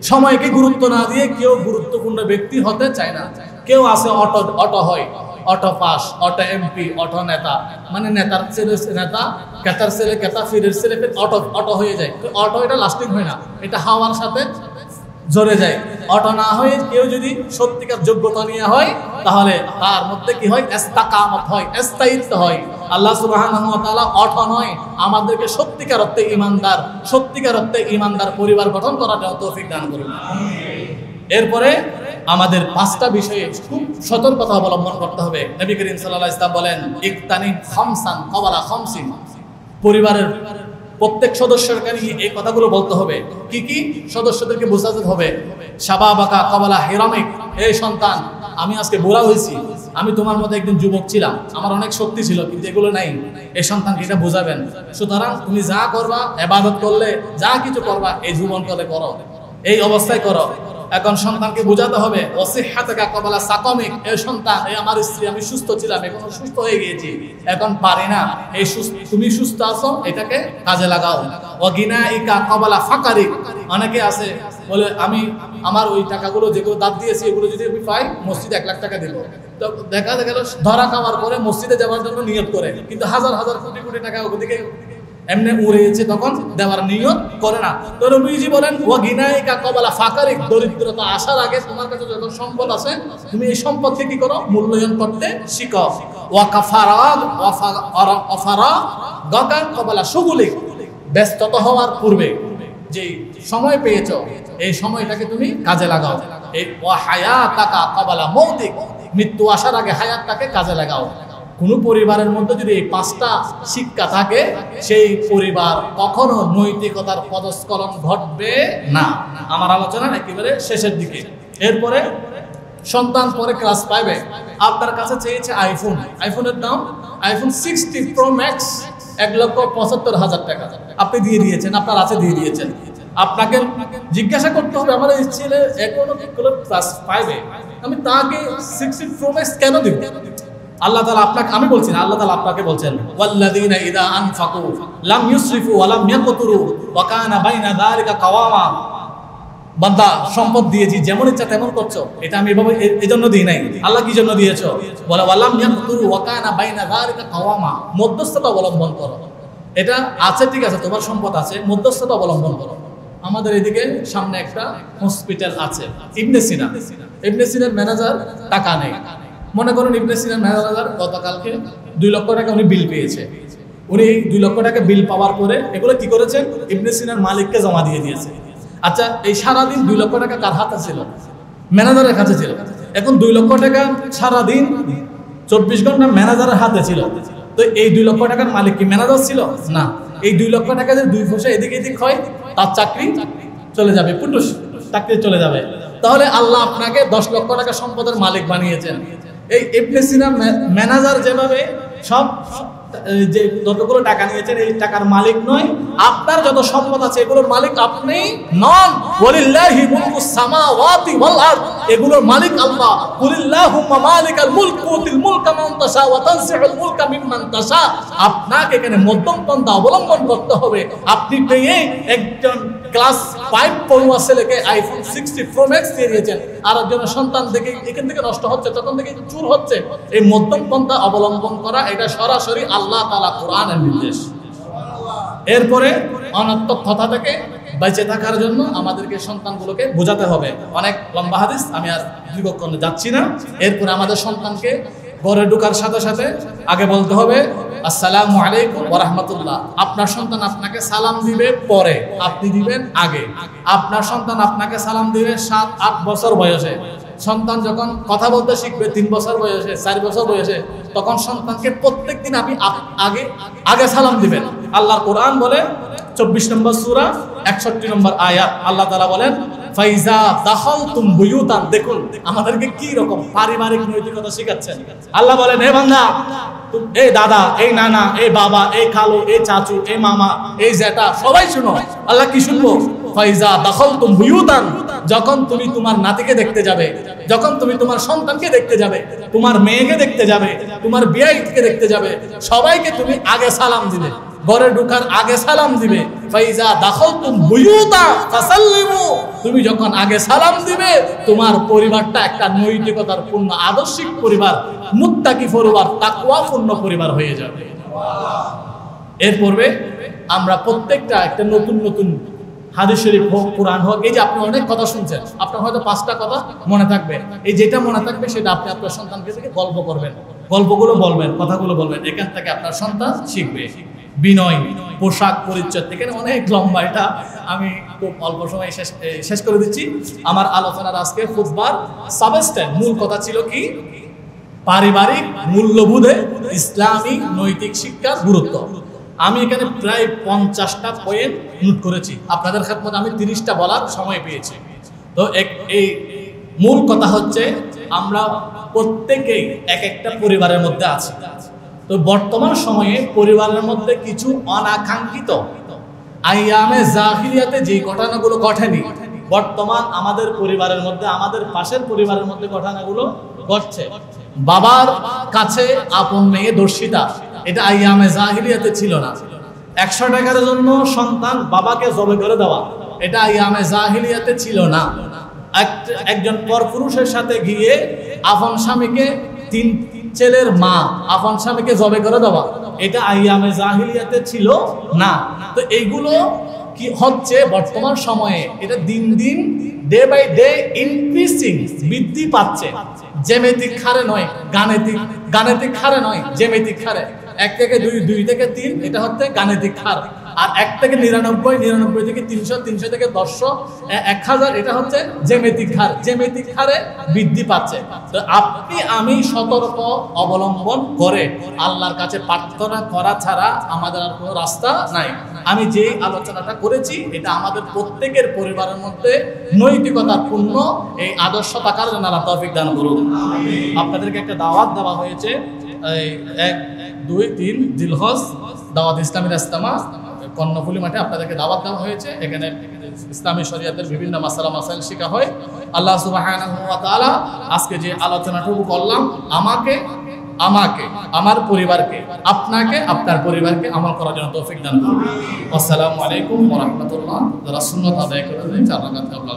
সময়কে গুরুত্ব না দিয়ে কেউ গুরুত্বপূর্ণ ব্যক্তি হতে চায় না। কেউ আছে অটো হয়, auto pass, auto MP, auto নেতা, মানে নেতার ছেলে নেতা, কেতার ছেলে কেতা, ফিরের ছেলে অটো হয়ে যায়। অটো এটা লাস্টিং হয় না, এটা হাওয়ার সাথে জ্বরে যায়। অটো না হয়ে কেউ যদি সত্যিকার যোগ্যতা নিয়ে হয় তাহলে তার মধ্যে কি হয়? ইস্তাকামত হয়, স্থায়িত্ব হয়। আল্লাহ সুবহানাহু ওয়া তাআলা অটো নয়, আমাদেরকে সত্যিকার অর্থে ইমানদার পরিবার গঠন করার তৌফিক দান করুন। এরপরে আমাদের 5টা বিষয়ে খুব সতর্কতা অবলম্বন করতে হবে। নবী করিম সাল্লাল্লাহু আলাইহি ওয়াসাল্লাম বলেন ইকতানিব খামসান ক্বাবলা খামসিন, পরিবারের প্রত্যেক সদস্যকে এই কথাগুলো বলতে হবে। কি কি সদস্যদেরকে বোঝাতে হবে? শাবাবাকা ক্বাবলা হিরামিক, এই সন্তান আমি আজকে বুড়া হয়েছি, আমি তোমার মতো একদিন যুবক ছিলাম, আমার অনেক শক্তি ছিল, কিন্তু এগুলো নাই। এই সন্তানকে এটা বোঝাবেন। সুতরাং তুমি যা করবা, ইবাদত করলে যা কিছু করবা, এই জীবন কালে করো, এই অবস্থায় করো। এখন সন্তানকে বোঝাতে হবে ওয়াসিহাতাকা ক্বাবলা সাকামিক, এই সন্তান, এই আমার স্ত্রী, আমি সুস্থ ছিলাম, এখন সুস্থ হয়ে গিয়েছি, এখন পারি না, এই তুমি সুস্থ আছো, এটাকে কাজে লাগাও। ওয়াগিনাইকা ক্বাবলা ফাকারিক, অনেকে আছে বলে আমি আমার ওই টাকাগুলো যেগুলো দাঁত দিয়েছি এগুলো যদি আমি পাই মসজিদে 1 লাখ টাকা দেব। তো দেখা গেল ধরা খাওয়ার পরে মসজিদে যাওয়ার জন্য নিয়ত করে, কিন্তু হাজার হাজার কোটি কোটি টাকা ওদিকে এমনি উড়েছে, তখন দেওয়ার নিয়ত করে না। তো নবীজি বলেন ওয়াগিনাইকা ক্বাবলা ফাকারিক, দরিদ্রতা আসার আগে তোমার কাছে যত সম্পদ আছে তুমি এই সম্পদকে কি করো? মূল্যায়ন করতে শিখো। ওয়াফারাগাকা ক্বাবলা শুগুলিক, ব্যস্ততা হওয়ার পূর্বে যে সময় পেয়েছো এই সময়টাকে তুমি কাজে লাগাও। এই ওয়াহায়াতাকা ক্বাবলা মৌতিক, মৃত্যু আসার আগে হায়াতটাকে কাজে লাগাও। কোনো পরিবারের মধ্যে যদি এই 5টা শিক্ষা থাকে, সেই পরিবার কখনো নৈতিকতার পদস্খলন ঘটবে না। আমার আলোচনা একেবারে শেষের দিকে। এরপরে সন্তান পরে ক্লাস 5-এ আপনার কাছে চেয়েছে আইফোনের দাম আইফোন 60 প্রো ম্যাক্স 1,75,000 টাকা, আপনি দিয়ে দিয়েছেন, আপনার আছে দিয়ে দিয়েছেন। আপনাকে জিজ্ঞাসা করতে হবে আমার এই ছেলে এখনো ক্লাস 5-এ, আমি তাকে 60 প্রো ম্যাক্স কেন দিব? আল্লাহ তাআলা আপনাকে, আমি বলছি না, আল্লাহ তাআলা আপনাকে বলছেন ওয়াল্লাযীনা ইযা আনফাকু লাম ইউসরিফু ওয়া লাম ইয়াকতুরু ওয়া কানা বাইনা যালিকা কাওয়ামা। বান্দা সম্পদ দিয়েছি, যেমন ইচ্ছা তেমন করছো, এটা আমি এভাবে এজন্য দিই নাই। আল্লাহ কি জন্য দিয়েছো? বলে ওয়া লাম ইয়াকতুরু ওয়া কানা বাইনা যালিকা কাওয়ামা, মধ্যস্থতা অবলম্বন করো। এটা আছে ঠিক আছে, তোমার সম্পদ আছে, মধ্যস্থতা অবলম্বন করো। আমাদের এদিকে সামনে একটা হসপিটাল আছে, ইবনে সিনার ম্যানেজার টাকা নেই। মনে করুন ইবনে সিনার ম্যানেজার গতকালকে 2 লক্ষ টাকা উনি বিল পেয়েছে। উনি 2 লক্ষ টাকা বিল পাওয়ার পরে এগুলো কি করেছেন? ইবনে সিনার মালিককে জমা দিয়ে দিয়েছে। আচ্ছা, এই সারাদিন 2 লক্ষ টাকা কার হাতে ছিল? ম্যানেজারের কাছে ছিল। এখন 2 লক্ষ টাকা সারাদিন 24 ঘন্টা ম্যানেজারের হাতে ছিল। তো এই 2 লক্ষ টাকার মালিক কি ম্যানেজার ছিল? না। এই 2 লক্ষ টাকা যে 2 পয়সা এদিক এদিক হয়, তার চাকরি চলে যাবে, পুটুস চাকরি চলে যাবে। তাহলে আল্লাহ আপনাকে 10 লক্ষ টাকা সম্পদের মালিক বানিয়েছেন। এই ইবনে সিনা ম্যানেজার যেভাবে সব যে যতগুলো টাকা নিয়েছেন এই টাকার মালিক নয়, আপনার যত সম্পদ আছে এগুলোর মালিক আপনি নন। ওয়ালিল্লাহি মুলকুস সামাওয়াতি ওয়াল আরদ, এগুলোর মালিক আল্লাহ। কুলিল্লাহুম্মা মালিকাল মুলক তুতিল মুলকা মান তাশা ওয়া তানজিউল মুলকা মিম্মান তাশা। আপনাকে এখানে মধ্যম পন্থা অবলম্বন করতে হবে। আপনি পেয়ে একজন ক্লাস 5 পড়ুয়া ছেলেকে আইফোন 60 প্রো ম্যাক্স দিয়ে দিয়েছেন, আর একজনের সন্তান দেখে এখান থেকে নষ্ট হচ্ছে, তখন থেকে চুর হচ্ছে। এই মধ্যম পন্থা অবলম্বন করা, এটা সরাসরি আল্লাহ তাআলা কোরআনের নির্দেশ। এরপরে অনর্থক কথা থেকে বেঁচে থাকার জন্য আমাদেরকে সন্তানগুলোকে বোঝাতে হবে। অনেক লম্বা হাদিস, আমি আর দীর্ঘক্ষণ যাচ্ছি না। এরপরে আমাদের সন্তানকে ঘরে ঢোকার সাথে সাথে আগে বলতে হবে আসসালামু আলাইকুম ওয়া রাহমাতুল্লাহ। আপনার সন্তান আপনাকে সালাম দিবে পরে, আপনি দিবেন আগে। আপনার সন্তান আপনাকে সালাম দিবে 7-8 বছর বয়সে। সন্তান যখন কথা বলতে শিখবে 3 বছর বয়সে, 4 বছর বয়সে, তখন সন্তানকে প্রত্যেকদিন আপনি আগে সালাম দিবেন। আল্লাহর কোরআন বলে 24 নম্বর সূরা 61 নম্বর আয়াত, আল্লাহ তাআলা বলেন ফাইজা দাখালতুম বুয়ুতান। দেখুন আমাদেরকে কি রকম পারিবারিক নৈতিকতা শেখাচ্ছেন। আল্লাহ বলেন, হে বান্দা, এই দাদা, এই নানা, এই বাবা, এই খালু, এই চাচু, এই মামা, এই জেঠা, সবাই শুনো। আল্লাহ কি শুনবো? ফাইজা দাখালতুম বুয়ুতান, যখন তুমি তোমার নাতিকে দেখতে যাবে, যখন তুমি তোমার সন্তানকে দেখতে যাবে, তোমার মেয়েকে দেখতে যাবে, তোমার বিয়াইকে দেখতে যাবে, সবাইকে তুমি আগে সালাম দিবে, ঘরে ঢোকার আগে সালাম দিবে। ফাইজা দাখালতুম বুয়ুতা ফাসাল্লিমু, তুমি যখন আগে সালাম দিবে, তোমার পরিবারটা একটা নৈতিকতার পূর্ণ আদর্শিক পরিবার, মুত্তাকি পরিবার, তাকওয়াপূর্ণ পরিবার হয়ে যাবে। এর পূর্বে আমরা প্রত্যেকটা একটা নতুন নতুন হাদিস শরীফ হোক, কোরআন হোক, এই যে আপনি অনেক কথা শুনছেন, আপনার হয়তো 5টা কথা মনে থাকবে। এই যেটা মনে থাকবে সেটা আপনি আপনার সন্তানকে থেকে গল্প করবেন, গল্পগুলো বলবেন, কথাগুলো বলবেন। এখান থেকে আপনার সন্তান শিখবে। বিনয়, পোশাক পরিচ্ছদ, এখানে অনেক লম্বা, এটা আমি খুব অল্প সময় শেষ করে দিচ্ছি। আমার আলোচনার আজকে খুতবার সাবস্টেন্স, মূল কথা ছিল কি? পারিবারিক মূল্যবোধে ইসলামী নৈতিক শিক্ষার গুরুত্ব। আমি এখানে প্রায় 50টা পয়েন্ট নোট করেছি, আপনাদের খেদমতে আমি 30টা বলার সময় পেয়েছি। তো এই মূল কথা হচ্ছে আমরা প্রত্যেকেই এক একটা পরিবারের মধ্যে আছি। তো বর্তমান সময়ে পরিবারের মধ্যে কিছু অনাকাঙ্ক্ষিত আইয়ামে জাহিলিয়াতে যে ঘটনাগুলো ঘটেনি, বর্তমান আমাদের পরিবারের মধ্যে, আমাদের পাশের পরিবারের মধ্যে ঘটনাগুলো ঘটছে। বাবার কাছে আপন মেয়ে দর্শিতা, এটা আইয়ামে জাহিলিয়াতে ছিল না। 100 টাকার জন্য সন্তান বাবাকে জবে করে দেওয়া, এটা আইয়ামে জাহিলিয়াতে ছিল না। একজন পরপুরুষের সাথে গিয়ে আপন স্বামীকে, 3 ছেলের মা আপন স্বামীকে জবে করে দেওয়া, এটা আইয়ামে জাহিলিয়াতে ছিল না। তো এইগুলো কি হচ্ছে বর্তমান সময়ে, এটা দিন দিন ডে বাই ডে ইনক্রিজিং, বৃদ্ধি পাচ্ছে। জ্যামিতিক হারে নয়, গাণিতিক হারে নয়, জ্যামিতিক হারে। 1 থেকে 2, 2 থেকে 3, এটা হচ্ছে গাণিতিক হার। আর 1 থেকে 99, 99 থেকে 300, 300 থেকে 100, 1000 এটা হচ্ছে জ্যামিতিক হার, জ্যামিতিক হারে বৃদ্ধি পাচ্ছে। তো আপনি আমি সতর্ক অবলম্বন করে আল্লাহর কাছে প্রার্থনা করা ছাড়া আমাদের আর কোনো রাস্তা নাই। আমি যে আলোচনাটা করেছি এটা আমাদের প্রত্যেকের পরিবারের মধ্যে নৈতিকতার পূর্ণ এই আদর্শ থাকার জন্য আল্লাহ তৌফিক দান করুন। আপনাদেরকে একটা দাওয়াত দেওয়া হয়েছে, 1, 2, 3 জিলহজ দাওয়াত ইসলামী ইজতেমা কর্ণফুলী মাঠে আপনাদেরকে দাওয়াত দেওয়া হয়েছে। এখানে ইসলামী শরীয়তের বিভিন্ন মাসালা মাসাইল শেখা হয়। আল্লাহ সুবহানাহু ওয়া তাআলা আজকে যে আলোচনাটুকু করলাম আমাকে আমার পরিবারকে, আপনাকে আপনার পরিবারকে আমল করার জন্য তৌফিক দান করুন। আসসালামু আলাইকুম ওয়া রাহমাতুল্লাহ। যারা সুন্নাত আদায় করে 4 রাকাত কাবলা